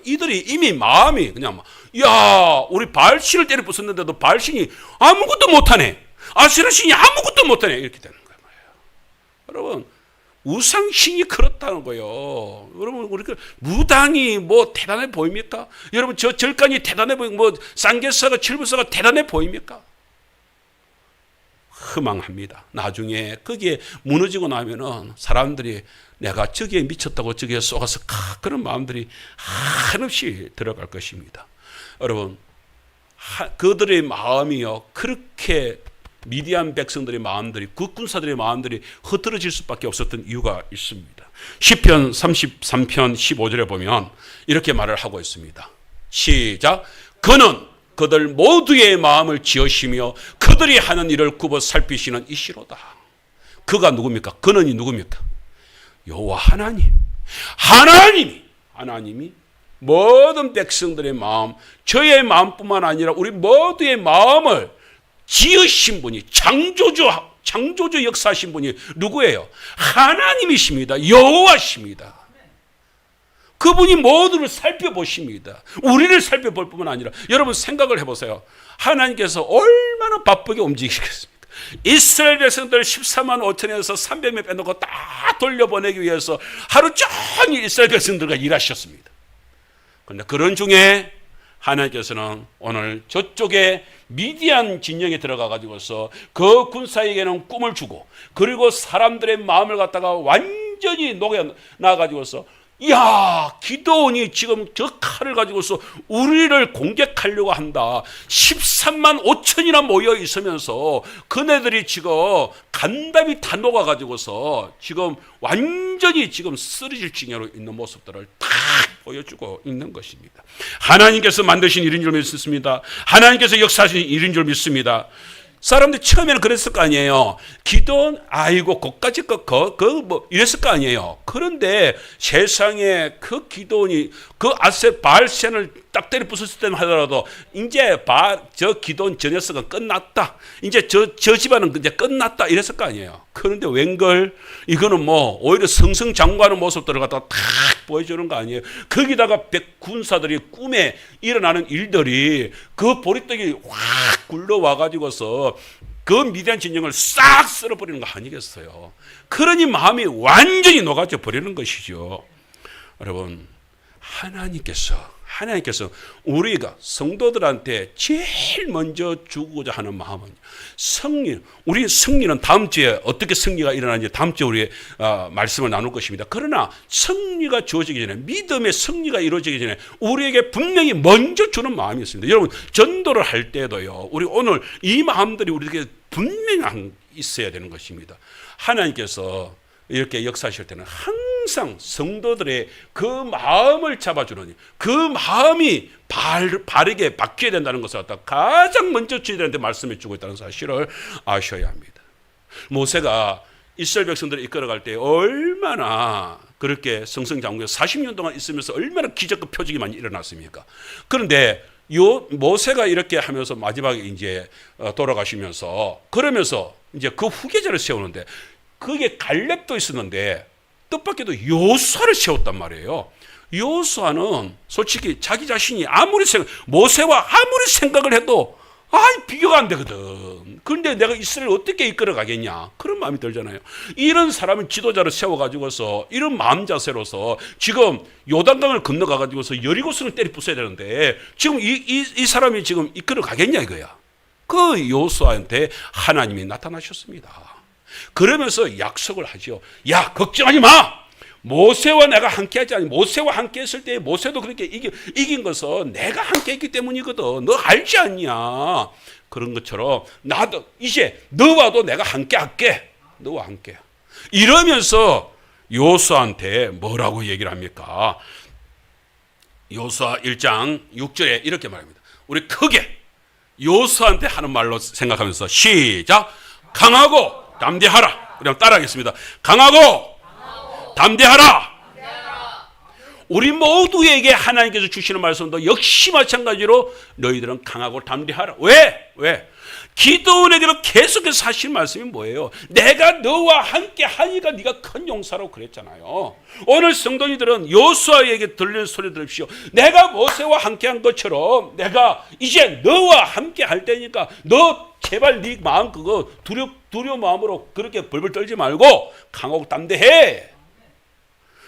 이들이 이미 마음이 그냥 야 우리 바알 신을 때려 부쉈는데도 바알 신이 아무것도 못하네, 아세라 신이 아무것도 못하네, 이렇게 되는 거예요. 여러분 우상신이 그렇다는 거예요. 여러분 우리가 무당이 뭐 대단해 보입니까? 여러분 저 절간이 대단해 보이고 뭐 쌍계사가 칠부사가 대단해 보입니까? 허망합니다. 나중에 거기에 무너지고 나면은 사람들이 내가 저기에 미쳤다고 저기에 쏘가서 그런 마음들이 한없이 들어갈 것입니다. 여러분 그들의 마음이요 그렇게 미디안 백성들의 마음들이 국군사들의 마음들이 흐트러질 수밖에 없었던 이유가 있습니다. 시편 33편 15절에 보면 이렇게 말을 하고 있습니다. 시작. 그는 그들 모두의 마음을 지으시며 그들이 하는 일을 굽어 살피시는 이시로다. 그가 누굽니까? 그는이 누굽니까? 여호와 하나님. 하나님이 모든 백성들의 마음, 저의 마음뿐만 아니라 우리 모두의 마음을 지으신 분이 창조주 역사하신 분이 누구예요? 하나님이십니다. 여호와십니다. 그분이 모두를 살펴보십니다. 우리를 살펴볼 뿐만 아니라 여러분 생각을 해보세요. 하나님께서 얼마나 바쁘게 움직이시겠습니까? 이스라엘 백성들 14만 5천에서 300명 빼놓고 다 돌려보내기 위해서 하루 종일 이스라엘 백성들과 일하셨습니다. 그런데 그런 중에 하나님께서는 오늘 저쪽에 미디안 진영에 들어가 가지고서 그 군사에게는 꿈을 주고 그리고 사람들의 마음을 갖다가 완전히 녹여놔 가지고서 야 기도원이 지금 저 칼을 가지고서 우리를 공격하려고 한다. 13만 5천이나 모여 있으면서 그네들이 지금 간담이 다 녹아 가지고서 지금 완전히 지금 쓰러질 징후로 있는 모습들을 다 보여주고 있는 것입니다. 하나님께서 만드신 일인 줄 믿습니다. 하나님께서 역사하신 일인 줄 믿습니다. 사람들이 처음에는 그랬을 거 아니에요. 기도원 아이고 그까짓 뭐 이랬을 거 아니에요. 그런데 세상에 그 기도원이 그 바알신을 딱 때려 부쉈을 때만 하더라도 이제 저 기도원 저 녀석은 끝났다. 이제 저 집안은 이제 끝났다 이랬을 거 아니에요. 그런데 웬걸 이거는 뭐 오히려 승승장구하는 모습들을 갖다가 탁 보여주는 거 아니에요. 거기다가 군사들이 꿈에 일어나는 일들이 그 보리떡이 확 굴러와 가지고서 그 미디안 진영을 싹 쓸어버리는 거 아니겠어요. 그러니 마음이 완전히 녹아져 버리는 것이죠. 여러분 하나님께서 우리가 성도들한테 제일 먼저 주고자 하는 마음은 우리 승리는 다음 주에 어떻게 승리가 일어나는지 다음 주에 우리 말씀을 나눌 것입니다. 그러나 승리가 주어지기 전에 믿음의 승리가 이루어지기 전에 우리에게 분명히 먼저 주는 마음이 있습니다. 여러분 전도를 할 때도요. 우리 오늘 이 마음들이 우리에게 분명히 있어야 되는 것입니다. 하나님께서 이렇게 역사하실 때는 항상 성도들의 그 마음을 잡아주는 그 마음이 바르게 바뀌어야 된다는 것을 갖다 가장 먼저 저희들한테 말씀해 주고 있다는 사실을 아셔야 합니다. 모세가 이스라엘 백성들을 이끌어갈 때 얼마나 그렇게 승승장구해서 40년 동안 있으면서 얼마나 기적과 표적이 많이 일어났습니까? 그런데 모세가 이렇게 하면서 마지막에 이제 돌아가시면서 그러면서 이제 그 후계자를 세우는데 그게 갈렙도 있었는데 뜻밖에도 여호수아를 세웠단 말이에요. 여호수아는 솔직히 자기 자신이 모세와 아무리 생각을 해도 비교가 안 되거든. 그런데 내가 이스라엘을 어떻게 이끌어 가겠냐 그런 마음이 들잖아요. 이런 사람을 지도자로 세워가지고서 이런 마음 자세로서 지금 요단강을 건너가가지고서 여리고성을 때리 부숴야 되는데 지금 이 사람이 지금 이끌어 가겠냐 이거야. 그 여호수아한테 하나님이 나타나셨습니다. 그러면서 약속을 하죠. 야, 걱정하지 마. 모세와 내가 함께하지 않니? 모세와 함께했을 때 모세도 그렇게 이긴 것은 내가 함께했기 때문이거든. 너 알지 않냐? 그런 것처럼 나도 이제 너와도 내가 함께할게. 너와 함께. 이러면서 여호수아한테 뭐라고 얘기를 합니까? 여호수아 1장 6절에 이렇게 말합니다. 우리 크게 여호수아한테 하는 말로 생각하면서 시작. 강하고 담대하라. 그럼 따라하겠습니다. 강하고 담대하라. 우리 모두에게 하나님께서 주시는 말씀도 역시 마찬가지로 너희들은 강하고 담대하라. 왜? 기도원에게도 계속해서 하시는 말씀이 뭐예요? 내가 너와 함께 하니까 네가 큰 용사라고 그랬잖아요. 오늘 성도님들은 여호수아에게 들리는 소리 들으십시오. 내가 모세와 함께한 것처럼 내가 이제 너와 함께 할 때니까 너 제발 네 마음 그거 두려운 마음으로 그렇게 벌벌 떨지 말고 강하고 담대해.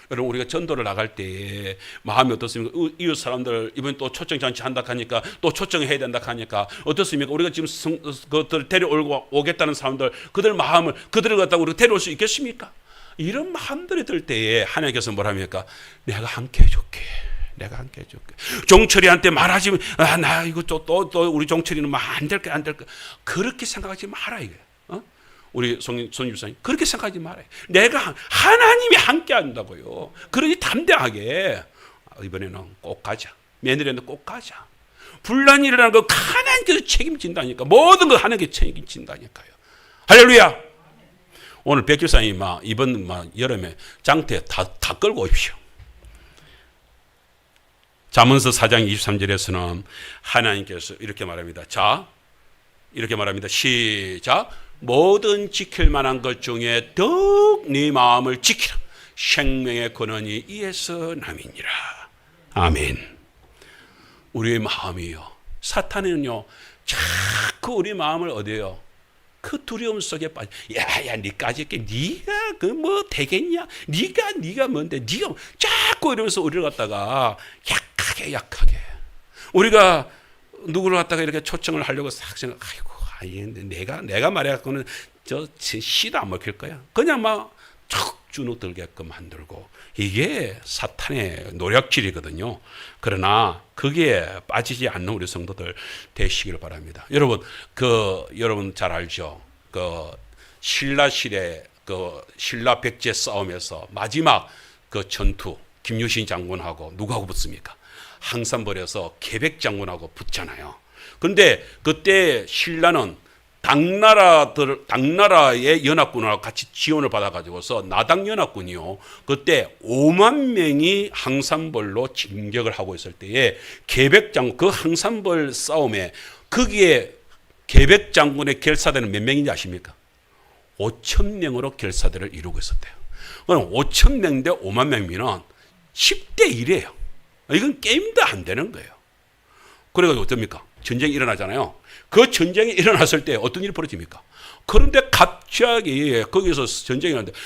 여러분 우리가 전도를 나갈 때 마음이 어떻습니까? 이웃 사람들 이번에 또 초청잔치 한다 하니까 또 초청해야 된다 하니까 어떻습니까? 우리가 지금 그들 데려오겠다는 사람들 그들 마음을 그들을 갖다가 우리가 데려올 수 있겠습니까? 이런 마음들이 들 때에 하나님께서 뭐랍니까? 내가 함께 해줄게. 내가 함께 해줄게. 종철이한테 말하지 나 이거 또 우리 종철이는 안 될까 그렇게 생각하지 마라 이게. 우리 손집사님 그렇게 생각하지 말아요. 내가 하나님이 함께 한다고요. 그러니 담대하게 이번에는 꼭 가자. 며느리한테 꼭 가자. 분란이 일어나는 거 하나님께서 책임진다니까. 모든 거 하나님께서 책임진다니까요. 할렐루야. 오늘 백길사님 이번 여름에 장태 다 끌고 오십시오. 잠언서 4장 23절에서는 하나님께서 이렇게 말합니다. 자, 이렇게 말합니다. 시작. 모든 지킬 만한 것 중에 더욱 네 마음을 지키라. 생명의 근원이 이에서 남이니라. 아멘. 우리의 마음이요. 사탄은요, 자꾸 우리 마음을 어디요? 그 두려움 속에 빠져. 야, 니까지 게 니가 그 뭐 되겠냐? 니가 뭔데? 니가 자꾸 이러면서 우리를 갖다가 약하게. 우리가 누구를 갖다가 이렇게 초청을 하려고 싹 생각. 내가 말해갖고는 저 씨도 안 먹힐 거야. 그냥 척 주눅 들게끔 만들고 이게 사탄의 노략질이거든요. 그러나 거기에 빠지지 않는 우리 성도들 되시기를 바랍니다. 여러분 잘 알죠? 신라실의 신라 백제 싸움에서 마지막 전투 김유신 장군하고 누구하고 붙습니까? 항산벌에서 계백 장군하고 붙잖아요. 근데 그때 신라는 당나라의 연합군하고 같이 지원을 받아가지고서 나당연합군이요. 그때 5만 명이 항산벌로 진격을 하고 있을 때에 계백장군 그 항산벌 싸움에 거기에 계백장군의 결사대는 몇 명인지 아십니까? 5천 명으로 결사대를 이루고 있었대요. 그럼 5천 명 대 5만 명이면 10대 1이에요. 이건 게임도 안 되는 거예요. 그래가지고 어떻습니까? 전쟁이 일어나잖아요. 그 전쟁이 일어났을 때 어떤 일이 벌어집니까? 그런데 갑자기 거기서 전쟁이 일어났는데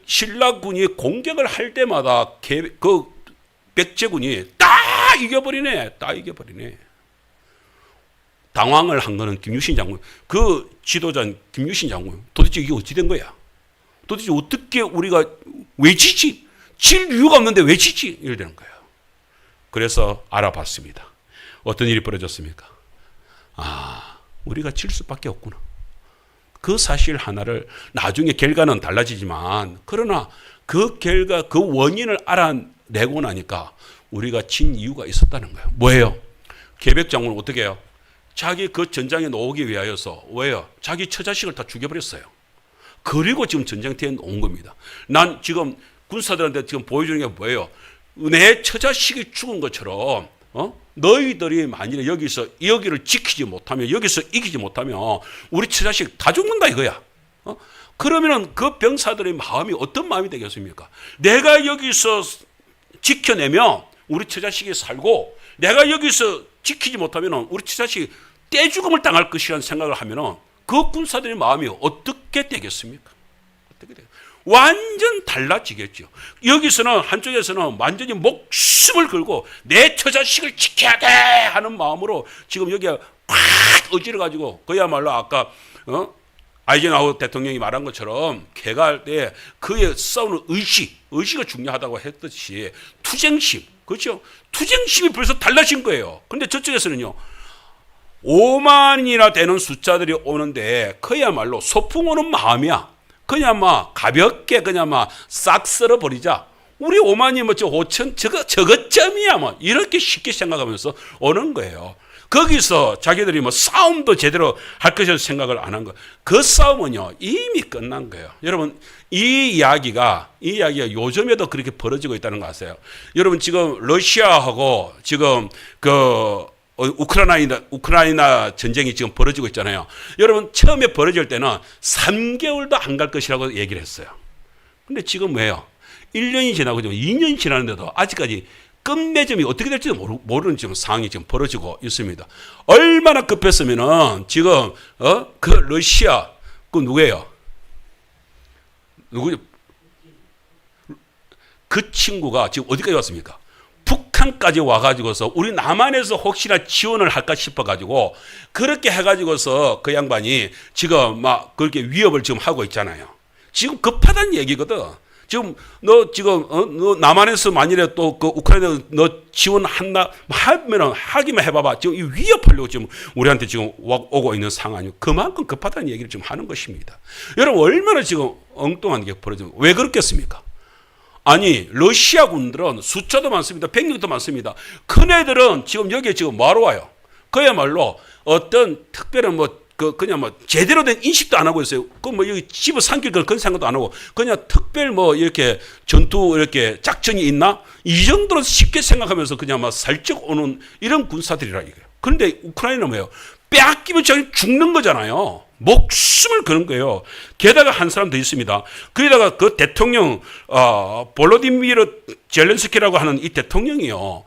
신라군이 공격을 할 때마다 그 백제군이 딱 이겨버리네. 당황을 한 거는 김유신 장군. 그 지도자 김유신 장군. 도대체 이게 어찌 된 거야? 도대체 어떻게 우리가 왜 지지? 질 이유가 없는데 왜 지지? 이래 되는 거예요. 그래서 알아봤습니다. 어떤 일이 벌어졌습니까? 우리가 질 수밖에 없구나. 그 사실 하나를 나중에 결과는 달라지지만 그러나 그 결과 그 원인을 알아내고 나니까 우리가 진 이유가 있었다는 거예요. 뭐예요? 계백장군은 어떻게 해요? 자기 그 전장에 나오기 위하여서 왜요? 자기 처자식을 다 죽여버렸어요. 그리고 지금 전쟁터에 온 겁니다. 난 지금 군사들한테 지금 보여주는 게 뭐예요? 내 처자식이 죽은 것처럼 너희들이 만일에 여기를 지키지 못하면, 여기서 이기지 못하면 우리 처자식 다 죽는다 이거야. 그러면은 그 병사들의 마음이 어떤 마음이 되겠습니까? 내가 여기서 지켜내면 우리 처자식이 살고, 내가 여기서 지키지 못하면 우리 처자식이 떼죽음을 당할 것이라는 생각을 하면은 그 군사들의 마음이 어떻게 되겠습니까? 어떻게 돼요? 완전 달라지겠죠. 여기서는, 한쪽에서는 완전히 목숨을 걸고 내 처자식을 지켜야 돼 하는 마음으로 지금 여기에 팍 어지러 가지고, 그야말로 아까 아이젠하워 대통령이 말한 것처럼 개갈 때 그의 싸우는 의지가 중요하다고 했듯이 투쟁심, 그렇죠? 투쟁심이 벌써 달라진 거예요. 그런데 저쪽에서는요, 5만이나 되는 숫자들이 오는데 그야말로 소풍 오는 마음이야. 그냥 막 가볍게 그냥 막 싹 쓸어버리자. 우리 5만이 뭐 5천 저것점이야 뭐 이렇게 쉽게 생각하면서 오는 거예요. 거기서 자기들이 뭐 싸움도 제대로 할 것이라는 생각을 안 한 거. 그 싸움은요 이미 끝난 거예요. 여러분 이 이야기가 요즘에도 그렇게 벌어지고 있다는 거 아세요? 여러분 지금 러시아하고 지금 그 우크라이나 전쟁이 지금 벌어지고 있잖아요. 여러분 처음에 벌어질 때는 3개월도 안 갈 것이라고 얘기를 했어요. 근데 지금 왜요? 1년이 지나고 지금 2년이 지났는데도 아직까지 끝맺음이 어떻게 될지도 모르는 지금 상황이 지금 벌어지고 있습니다. 얼마나 급했으면은 지금 그 러시아 그 누구예요? 그 친구가 지금 어디까지 왔습니까? 북한까지 와가지고서 우리 남한에서 혹시나 지원을 할까 싶어가지고 그렇게 해가지고서 그 양반이 지금 막 그렇게 위협을 지금 하고 있잖아요. 지금 급하다는 얘기거든. 지금 너 남한에서 만일에 또 그 우크라이나 너 지원한다 하면은 하기만 해봐봐. 지금 이 위협하려고 지금 우리한테 지금 오고 있는 상황이고 그만큼 급하다는 얘기를 지금 하는 것입니다. 여러분 얼마나 지금 엉뚱한 게 벌어지면 왜 그렇겠습니까? 아니 러시아 군들은 숫자도 많습니다. 병력도 많습니다. 큰 애들은 지금 여기에 지금 뭐하러 와요? 그야말로 어떤 특별한 그냥 제대로 된 인식도 안 하고 있어요. 여기 집어 삼킬 그런 생각도 안 하고 그냥 특별 이렇게 전투 이렇게 작전이 있나? 이 정도로 쉽게 생각하면서 그냥 살짝 오는 이런 군사들이라 이거예요. 그런데 우크라이나는 뭐예요? 빼앗기면 저기 죽는 거잖아요. 목숨을 거는 거예요. 게다가 한 사람 더 있습니다. 거기다가 그 대통령 볼로디미르 젤렌스키라고 하는 이 대통령이요.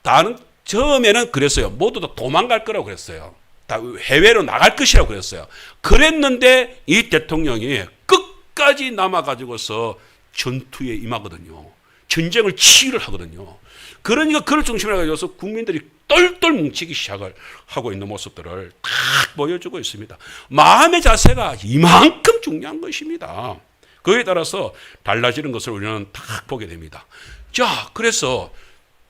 다른 처음에는 그랬어요. 모두 다 도망갈 거라고 그랬어요. 다 해외로 나갈 것이라고 그랬어요. 그랬는데 이 대통령이 끝까지 남아가지고서 전투에 임하거든요. 전쟁을 치유를 하거든요. 그러니까 그걸 중심으로 해서 국민들이 똘똘 뭉치기 시작을 하고 있는 모습들을 딱 보여주고 있습니다. 마음의 자세가 이만큼 중요한 것입니다. 그에 따라서 달라지는 것을 우리는 딱 보게 됩니다. 자, 그래서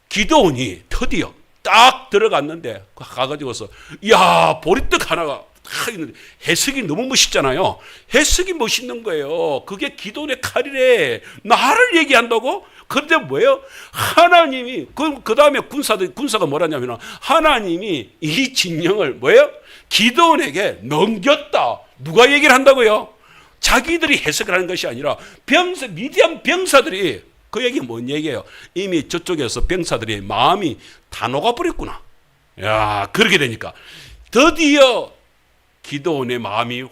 기드온이 드디어 딱 들어갔는데 가가지고서 야 보리떡 하나가 있는데 해석이 너무 멋있잖아요. 해석이 멋있는 거예요. 그게 기도의 칼이래. 나를 얘기한다고? 그런데 뭐예요? 하나님이 그 다음에 군사가 뭐라냐면 하나님이 이 진영을 뭐예요? 기도원에게 넘겼다. 누가 얘기를 한다고요? 자기들이 해석을 하는 것이 아니라 미디안 병사들이 그 얘기 뭔 얘기예요? 이미 저쪽에서 병사들이 마음이 다 녹아버렸구나. 야, 그렇게 되니까 드디어 기도원의 마음이 확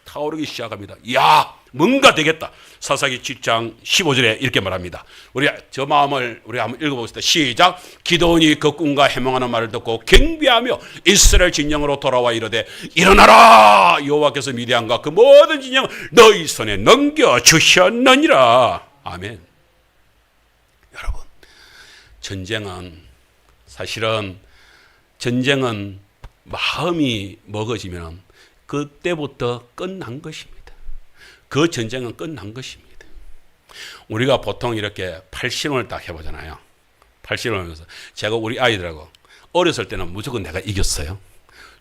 타오르기 시작합니다. 야, 뭔가 되겠다. 사사기 7장 15절에 이렇게 말합니다. 저 마음을 우리 한번 읽어보겠습니다. 시작. 기도원이 그 꿈과 해몽하는 말을 듣고 경배하며 이스라엘 진영으로 돌아와 이르되 일어나라. 여호와께서 미디안과 그 모든 진영을 너희 손에 넘겨주셨느니라. 아멘. 여러분, 사실은 전쟁은 마음이 먹어지면 그때부터 끝난 것입니다. 그 전쟁은 끝난 것입니다. 우리가 보통 이렇게 팔씨름을 딱 해보잖아요. 팔씨름을 하면서 제가 우리 아이들하고 어렸을 때는 무조건 내가 이겼어요.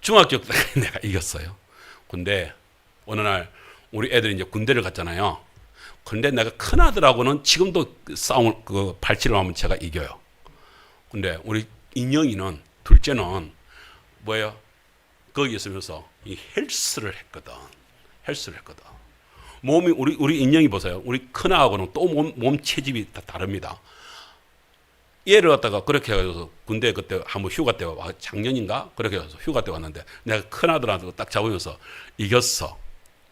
중학교 때 내가 이겼어요. 근데 어느 날 우리 애들이 이제 군대를 갔잖아요. 근데 내가 큰 아들하고는 지금도 팔씨름 하면 제가 이겨요. 근데 우리 인영이는 둘째는 뭐예요? 거기 있으면서 이 헬스를 했거든. 몸이 우리 인형이 보세요. 우리 큰아하고는 또 몸 체집이 다 다릅니다. 얘를 갖다가 그렇게 해서 군대 그때 한번 휴가 때 와, 작년인가? 그렇게 해서 휴가 때 왔는데 내가 큰아들한테 딱 잡으면서 이겼어.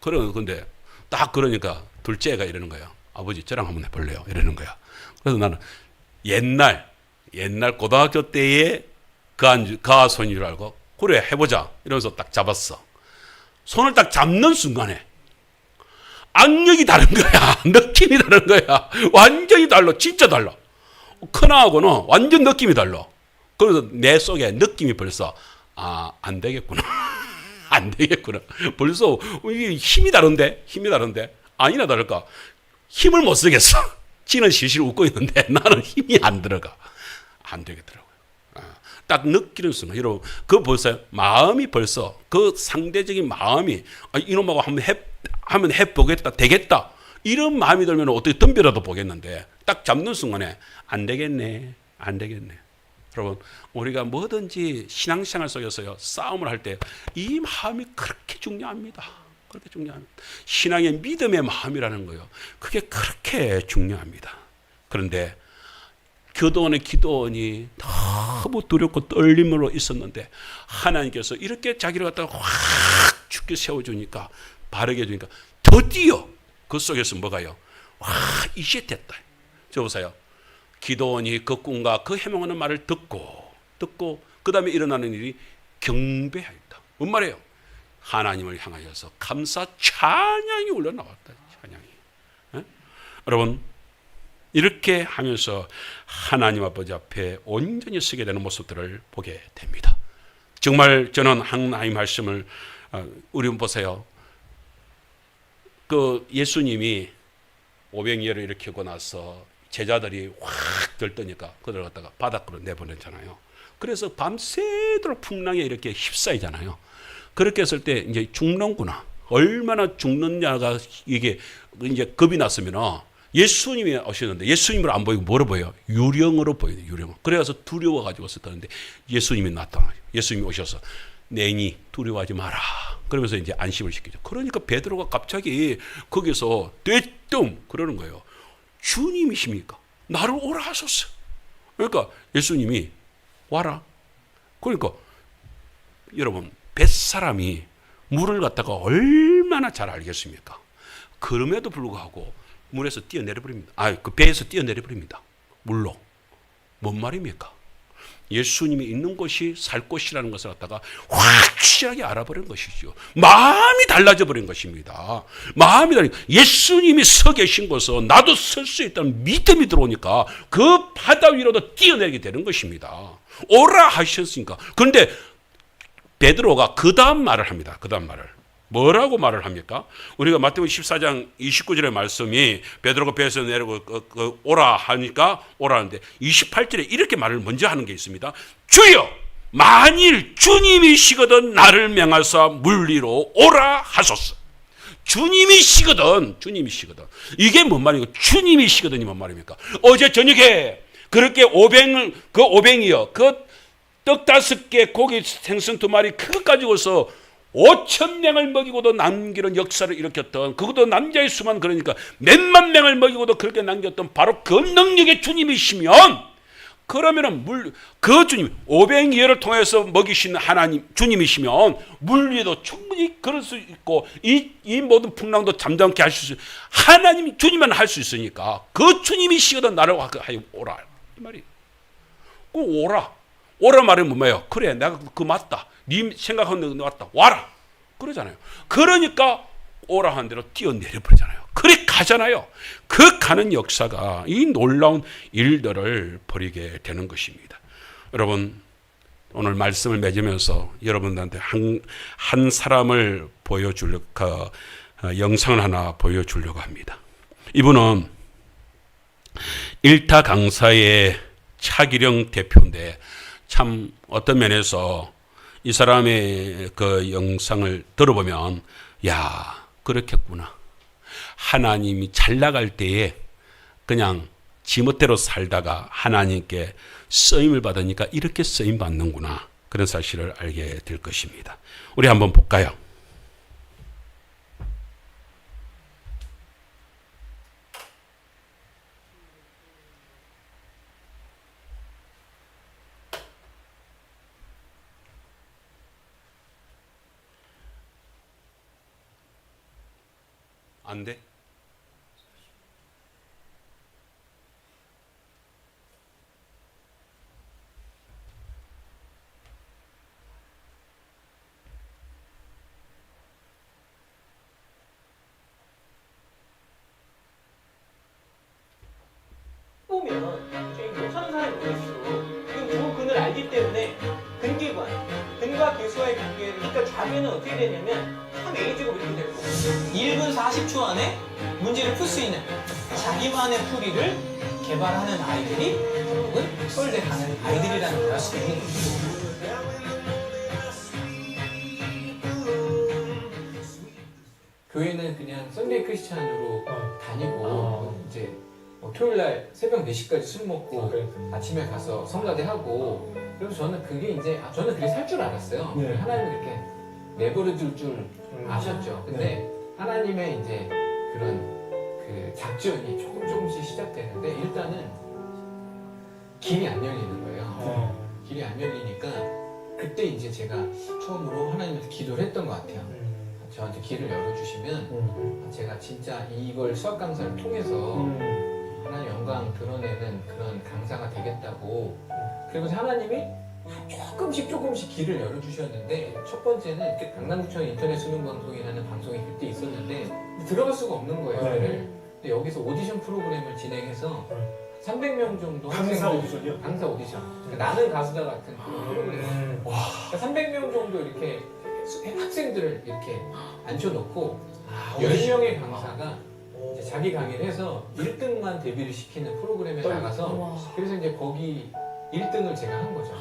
근데 딱 그러니까 둘째가 이러는 거야. 아버지 저랑 한번 해볼래요? 이러는 거야. 그래서 나는 옛날 고등학교 때의 그 손인 줄 알고 그래 해보자 이러면서 딱 잡았어. 손을 딱 잡는 순간에 악력이 다른 거야. 느낌이 다른 거야. 완전히 달라. 진짜 달라. 큰아하고는 완전 느낌이 달라. 그래서 내 속에 느낌이 벌써 안 되겠구나. 안 되겠구나. 벌써 힘이 다른데 아니나 다를까 힘을 못 쓰겠어. 지는 실실 웃고 있는데 나는 힘이 안 들어가. 안 되겠더라고요. 딱 느끼는 순간 여러분 그거 보세요. 마음이 벌써 그 상대적인 마음이 이놈하고 한번 해보겠다 되겠다 이런 마음이 들면 어떻게 덤벼라도 보겠는데 딱 잡는 순간에 안 되겠네. 여러분 우리가 뭐든지 신앙생활 속에서요 싸움을 할 때 이 마음이 그렇게 중요합니다. 그렇게 중요합니다. 신앙의 믿음의 마음이라는 거요. 그게 그렇게 중요합니다. 그런데 교도원의 기도원이 너무 두렵고 떨림으로 있었는데 하나님께서 이렇게 자기를 갖다가 확 죽게 세워주니까 바르게 해주니까 드디어 그 속에서 뭐가요? 와 이제 됐다. 저 보세요. 기도원이 그 꿈과 그 해몽하는 말을 듣고 그 다음에 일어나는 일이 경배하였다. 뭔 말이에요? 하나님을 향하여서 감사 찬양이 올려나왔다. 찬양이. 에? 여러분 이렇게 하면서 하나님 아버지 앞에 온전히 서게 되는 모습들을 보게 됩니다. 정말 저는 하나님 말씀을 우리 보세요. 그 예수님이 오병이어를 일으키고 나서 제자들이 확 들떠니까 그들 갖다가 바닷가로 내보냈잖아요. 그래서 밤새도록 풍랑에 이렇게 휩싸이잖아요. 그렇게 했을 때 이제 죽는구나. 얼마나 죽느냐가 이게 이제 겁이 났으면 예수님이 오시는데 예수님을 안 보이고 뭐로 보여요? 유령으로 보여요. 유령. 그래서 두려워가지고 썼다는데 예수님이 나타나요. 예수님이 오셔서 내니 두려워하지 마라. 그러면서 이제 안심을 시키죠. 그러니까 베드로가 갑자기 거기서 떼뜸 그러는 거예요. 주님이십니까? 나를 오라 하셨어. 그러니까 예수님이 와라. 그러니까 여러분 뱃사람이 물을 갖다가 얼마나 잘 알겠습니까? 그럼에도 불구하고 물에서 뛰어내려 버립니다. 그 배에서 뛰어내려 버립니다. 물로. 뭔 말입니까? 예수님이 있는 곳이 살 곳이라는 것을 갖다가 확실하게 알아버린 것이죠. 마음이 달라져 버린 것입니다. 마음이 달라. 예수님이 서 계신 곳은 나도 설 수 있다는 믿음이 들어오니까 그 바다 위로도 뛰어내리게 되는 것입니다. 오라 하셨으니까. 그런데 베드로가 그 다음 말을 합니다. 그 다음 말을. 뭐라고 말을 합니까? 우리가 마태복음 14장 29절의 말씀이 베드로가 배에서 내리고 오라 하니까 오라는데 28절에 이렇게 말을 먼저 하는 게 있습니다. 주여 만일 주님이시거든 나를 명하사 물 위로 오라 하소서. 주님이시거든 이게 뭔 말이고 주님이시거든이 뭔 말입니까? 어제 저녁에 그렇게 오뱅이요 그 떡 5개 고기 생선 2마리 그것 가지고서 5,000명을 먹이고도 남기는 역사를 일으켰던 그것도 남자의 수만 그러니까 몇만 명을 먹이고도 그렇게 남겼던 바로 그 능력의 주님이시면 그러면은 그 주님 오병이어를 통해서 먹이신 하나님 주님이시면 물 위에도 충분히 그럴 수 있고 이 모든 풍랑도 잠잠케 하실 수 하나님 주님만 할 수 있으니까 그 주님이시거든 나를 하여 오라 이 말이에요. 그 오라 말은 뭐예요? 그래 내가 그 맞다. 네 생각하는 데 맞다. 와라. 그러잖아요. 그러니까 오라 한 대로 뛰어내려 버리잖아요. 그래 가잖아요. 그 가는 역사가 이 놀라운 일들을 벌이게 되는 것입니다. 여러분 오늘 말씀을 맺으면서 여러분들한테 한 사람을 영상을 하나 보여주려고 합니다. 이분은 일타 강사의 차기령 대표인데 참 어떤 면에서 이 사람의 그 영상을 들어보면 야 그렇겠구나. 하나님이 잘 나갈 때에 그냥 지멋대로 살다가 하나님께 쓰임을 받으니까 이렇게 쓰임 받는구나. 그런 사실을 알게 될 것입니다. 우리 한번 볼까요? 안 돼? 보면 저희 못하는 사람이 모일수록 그 근을 알기 때문에 근기관, 근과 기수와의 관계를 그러니까 좌변은 어떻게 되냐면 3a제곱 이렇게 되고 1분 40초 안에 문제를 풀 수 있는 자기만의 풀이를 개발하는 아이들이 결국은 서울대 가는 아이들이라는 걸 알 수 있는 거죠. 교회는 그냥 썬데이 크리스찬으로 다니고 이제 뭐 토요일날 새벽 4시까지 술 먹고 아침에 가서 성가대 하고 그래서 저는 그게 이제 저는 그게 살 줄 알았어요. 네. 하나님이 이렇게 내버려 둘 줄 아셨죠. 근데 하나님의 이제 그런 그 작전이 조금씩 시작되는데 일단은 길이 안 열리는 거예요. 길이 안 열리니까 그때 이제 제가 처음으로 하나님한테 기도를 했던 것 같아요. 저한테 길을 열어주시면 제가 진짜 이걸 수학 강사를 통해서 하나님 영광 드러내는 그런 강사가 되겠다고. 그리고 하나님이 조금씩 길을 열어주셨는데 첫 번째는 이렇게 강남구청 인터넷 수능 방송이라는 방송이 그때 있었는데 들어갈 수가 없는 거예요. 네. 근데 여기서 오디션 프로그램을 진행해서 300명 정도 강사 학생들- 오디션이요? 강사 오디션. 나는 가수다 같은 그런 프로그램. 그러니까 300명 정도 이렇게 학생들을 이렇게 앉혀놓고 10명의 강사가 이제 자기 강의를 해서 1등만 데뷔를 시키는 프로그램에 나가서 그래서 이제 거기 1등을 제가 한 거죠.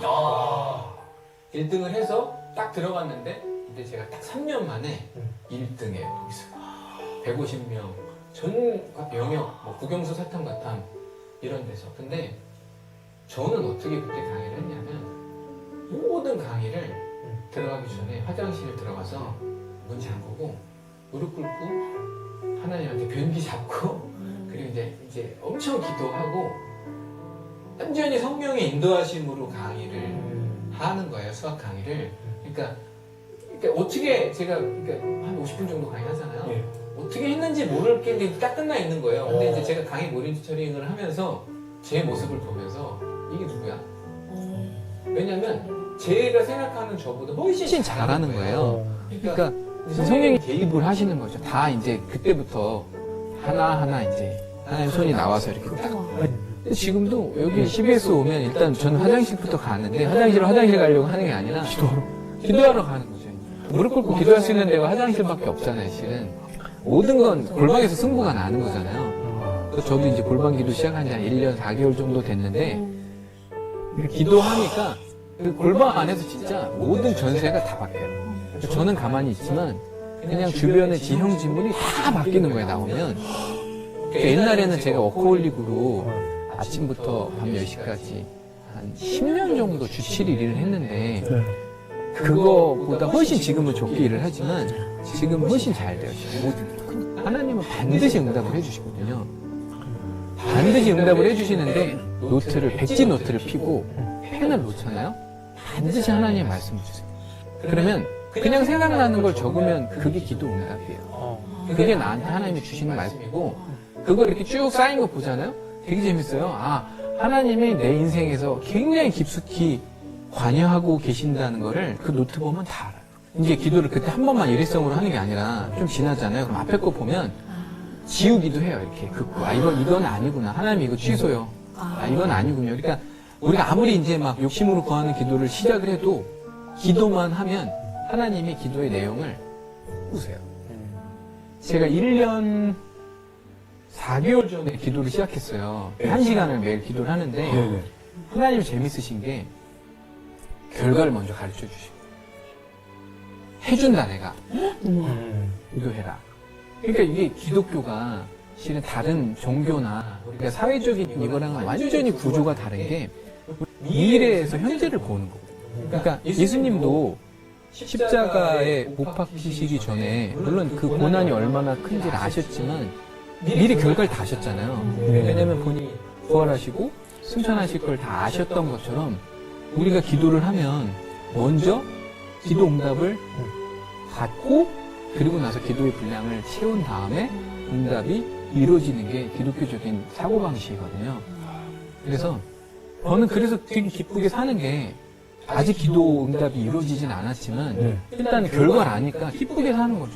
1등을 해서 딱 들어갔는데 근데 제가 딱 3년 만에 1등에 거기서 150명 전 영역 뭐 국영수 사탐과탐 이런 데서. 근데 저는 어떻게 그때 강의를 했냐면 모든 강의를 들어가기 전에 화장실에 들어가서 문 잠그고 무릎 꿇고 하나님한테 변기 잡고 그리고 이제 엄청 기도하고 완전히 성령의 인도하심으로 강의를 하는 거예요. 수학 강의를. 그러니까 어떻게 제가 한 50분 정도 강의하잖아요. 예. 어떻게 했는지 모를 게 이제 딱 끝나 있는 거예요. 근데 이제 제가 강의 모니터링을 하면서 제 모습을 보면서 이게 누구야? 왜냐면 제가 생각하는 저보다 훨씬 잘하는 거예요. 그러니까 성령이 개입을 하시는 거죠. 다 이제 그때부터 하나하나 이제 하나님 손이 나와서 이렇게 딱. 근데 지금도 여기 CBS 오면 일단 저는 화장실부터 가는데 화장실 가려고 하는 게 아니라 기도하러 가는 거죠. 무릎 꿇고 기도할 수 있는 데가 화장실밖에 없잖아요, 실은. 모든 건 골방에서 승부가 나는 거잖아요. 그래서 저도 이제 골방 기도 시작한 지 한 1년 4개월 정도 됐는데 기도하니까 그 골방 안에서 진짜 모든 전세가 다 바뀌어요. 저는 가만히 있지만 그냥 주변의 지형 지물이 다 바뀌는 거예요, 나오면. 그러니까 옛날에는 제가 워커홀릭으로 아침부터 밤 10시까지 한 10년 정도 주 7일 일을 했는데 그거보다 훨씬 지금은 좋게 일을 하지만 지금 훨씬 잘 돼요. 모든 게. 하나님은 반드시 응답을 해주시거든요. 반드시 응답을 해주시는데 노트를 백지 노트를 피고 펜을 놓잖아요. 반드시 하나님의 말씀을 주세요. 그러면 그냥 생각나는 걸 적으면 그게 기도 응답이에요. 그게 나한테 하나님이 주시는 말씀이고 그걸 이렇게 쭉 쌓인 거 보잖아요. 되게 재밌어요. 하나님이 내 인생에서 굉장히 깊숙이 관여하고 계신다는 거를 그 노트 보면 다 알아요. 이제 기도를 그때 한 번만 일회성으로 하는 게 아니라 좀 지나잖아요. 그럼 앞에 거 보면 지우기도 해요. 이렇게 긋고 이건 아니구나. 하나님 이거 취소요. 이건 아니군요. 그러니까 우리가 아무리 이제 막 욕심으로 구하는 기도를 시작을 해도 기도만 하면 하나님이 기도의 내용을 보세요. 제가 1년 4개월 전에 기도를 시작했어요. 1시간을 매일 기도를 하는데 하나님 재밌으신 게 결과를 먼저 가르쳐 주시고 해준다 내가 기도해라. 그러니까 이게 기독교가 실은 다른 종교나 우리가 사회적인 이거랑은 완전히 구조가 다른 게 미래에서 현재를 보는 거거든요. 그러니까 예수님도 십자가에 못 박히시기 전에 물론 그 고난이 얼마나 큰지를 아셨지만 미리 결과를 다 아셨잖아요. 왜냐면 본인이 부활하시고 승천하실 걸 다 아셨던 것처럼 우리가 기도를 하면 먼저 기도 응답을 받고 그리고 나서 기도의 분량을 채운 다음에 응답이 이루어지는 게 기독교적인 사고방식이거든요. 그래서 저는 되게 기쁘게 사는 게 아직 기도 응답이 이루어지진 않았지만 일단 결과를 아니까 기쁘게 사는 거죠.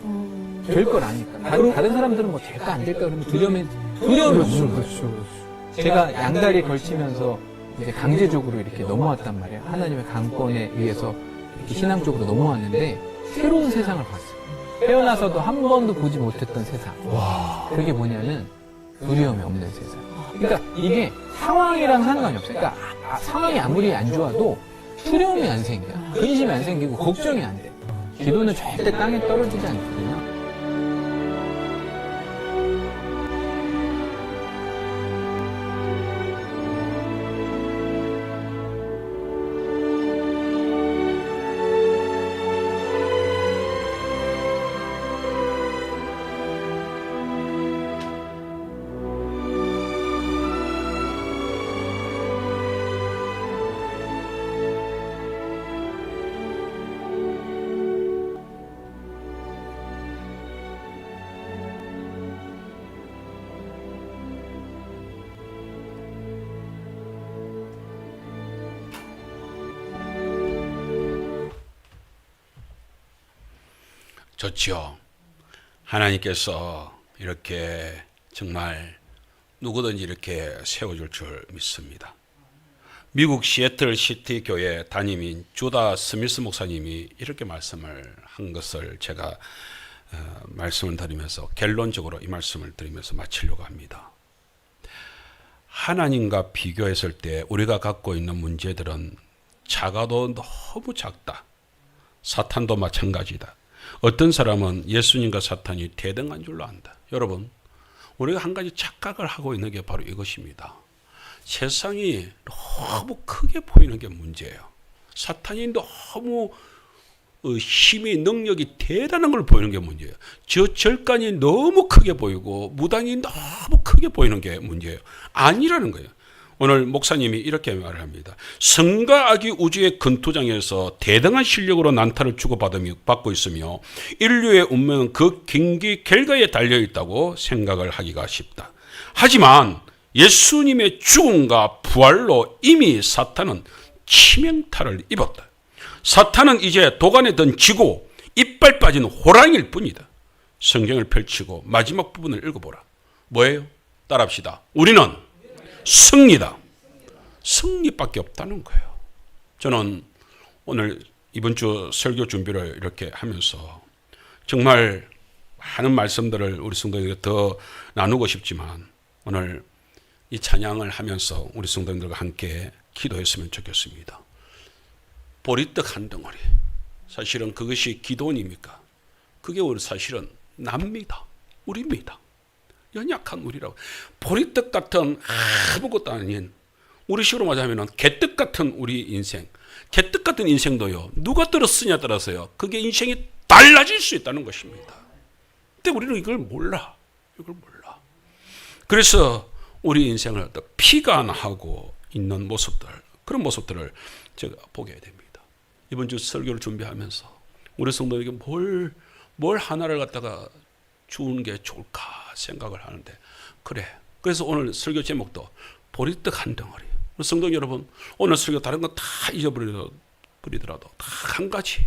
될 걸 아니까. 다른 사람들은 뭐 될까 안 될까 그러면 두려움이 없는 거죠. 제가 양다리에 걸치면서 이제 강제적으로 이렇게 넘어왔단 말이에요. 하나님의 강권에 의해서 이렇게 신앙적으로 넘어왔는데 새로운 세상을 봤어요. 태어나서도 한 번도 보지 못했던 세상. 그게 뭐냐면 두려움이 없는 세상. 그러니까 이게 상황이랑 상관이 없어요. 그러니까 상황이 아무리 안 좋아도 두려움이 안 생겨. 근심이 안 생기고 걱정이 안 돼. 기도는 절대 땅에 떨어지지 않거든요. 좋지요. 하나님께서 이렇게 정말 누구든지 이렇게 세워줄 줄 믿습니다. 미국 시애틀 시티 교회 담임인 주다 스미스 목사님이 이렇게 말씀을 한 것을 제가 말씀을 드리면서 결론적으로 이 말씀을 드리면서 마치려고 합니다. 하나님과 비교했을 때 우리가 갖고 있는 문제들은 작아도 너무 작다. 사탄도 마찬가지다. 어떤 사람은 예수님과 사탄이 대등한 줄로 안다. 여러분, 우리가 한 가지 착각을 하고 있는 게 바로 이것입니다. 세상이 너무 크게 보이는 게 문제예요. 사탄이 너무 힘이 능력이 대단한 걸 보이는 게 문제예요. 저 절간이 너무 크게 보이고 무당이 너무 크게 보이는 게 문제예요. 아니라는 거예요. 오늘 목사님이 이렇게 말을 합니다. 성과 악이 우주의 근투장에서 대등한 실력으로 난타를 주고받고 있으며 인류의 운명은 그 경기 결과에 달려있다고 생각을 하기가 쉽다. 하지만 예수님의 죽음과 부활로 이미 사탄은 치명타를 입었다. 사탄은 이제 도간에 던지고 이빨 빠진 호랑이일 뿐이다. 성경을 펼치고 마지막 부분을 읽어보라. 뭐예요? 따라합시다. 우리는 승리다. 승리밖에 없다는 거예요. 저는 오늘 이번 주 설교 준비를 이렇게 하면서 정말 많은 말씀들을 우리 성도님들과 더 나누고 싶지만 오늘 이 찬양을 하면서 우리 성도님들과 함께 기도했으면 좋겠습니다. 보리떡 한 덩어리. 사실은 그것이 기도원입니까? 그게 우리 사실은 납니다. 우리입니다. 연약한 우리라고. 보리떡 같은 아무것도 아닌 우리 식으로 말하면 개떡 같은 우리 인생. 개떡 같은 인생도요. 누가 들었으냐에 따라서요. 그게 인생이 달라질 수 있다는 것입니다. 근데 우리는 이걸 몰라. 그래서 우리 인생을 피관하고 있는 모습들, 그런 모습들을 제가 보게 됩니다. 이번 주 설교를 준비하면서 우리 성도에게 뭘 하나를 갖다가 주는 게 좋을까 생각을 하는데 그래. 그래서 오늘 설교 제목도 보리떡 한 덩어리. 성도 여러분, 오늘 설교 다른 건 다 잊어버리더라도 다 한 가지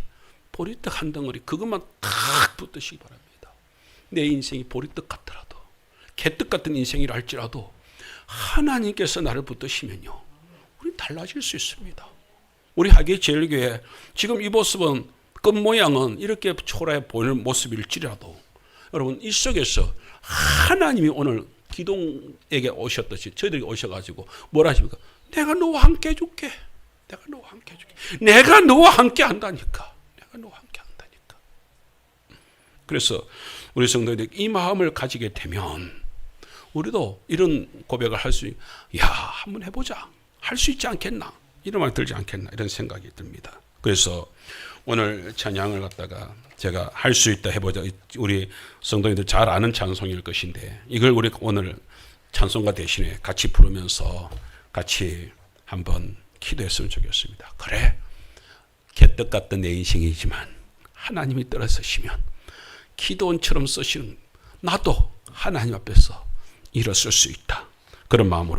보리떡 한 덩어리 그것만 딱 붙드시기 바랍니다. 내 인생이 보리떡 같더라도 개떡 같은 인생이라 할지라도 하나님께서 나를 붙드시면요 우리 달라질 수 있습니다. 우리 하계 제일교회 지금 이 모습은 끝모양은 이렇게 초라해 보이는 모습일지라도 여러분 이 속에서 하나님이 오늘 기동에게 오셨듯이 저희들에게 오셔가지고 뭐라 하십니까? 내가 너와 함께 해줄게. 내가 너와 함께 한다니까. 그래서 우리 성도들이 이 마음을 가지게 되면 우리도 이런 고백을 할 수, 한번 해보자. 할 수 있지 않겠나? 이런 말 들지 않겠나? 이런 생각이 듭니다. 그래서 오늘 찬양을 갖다가 제가 할 수 있다 해보자. 우리 성도님들 잘 아는 찬송일 것인데 이걸 우리 오늘 찬송가 대신에 같이 부르면서 같이 한번 기도했으면 좋겠습니다. 그래, 개떡 같던 내 인생이지만 하나님이 들어서시면 기도원처럼 쓰시는 나도 하나님 앞에서 일어설 수 있다. 그런 마음으로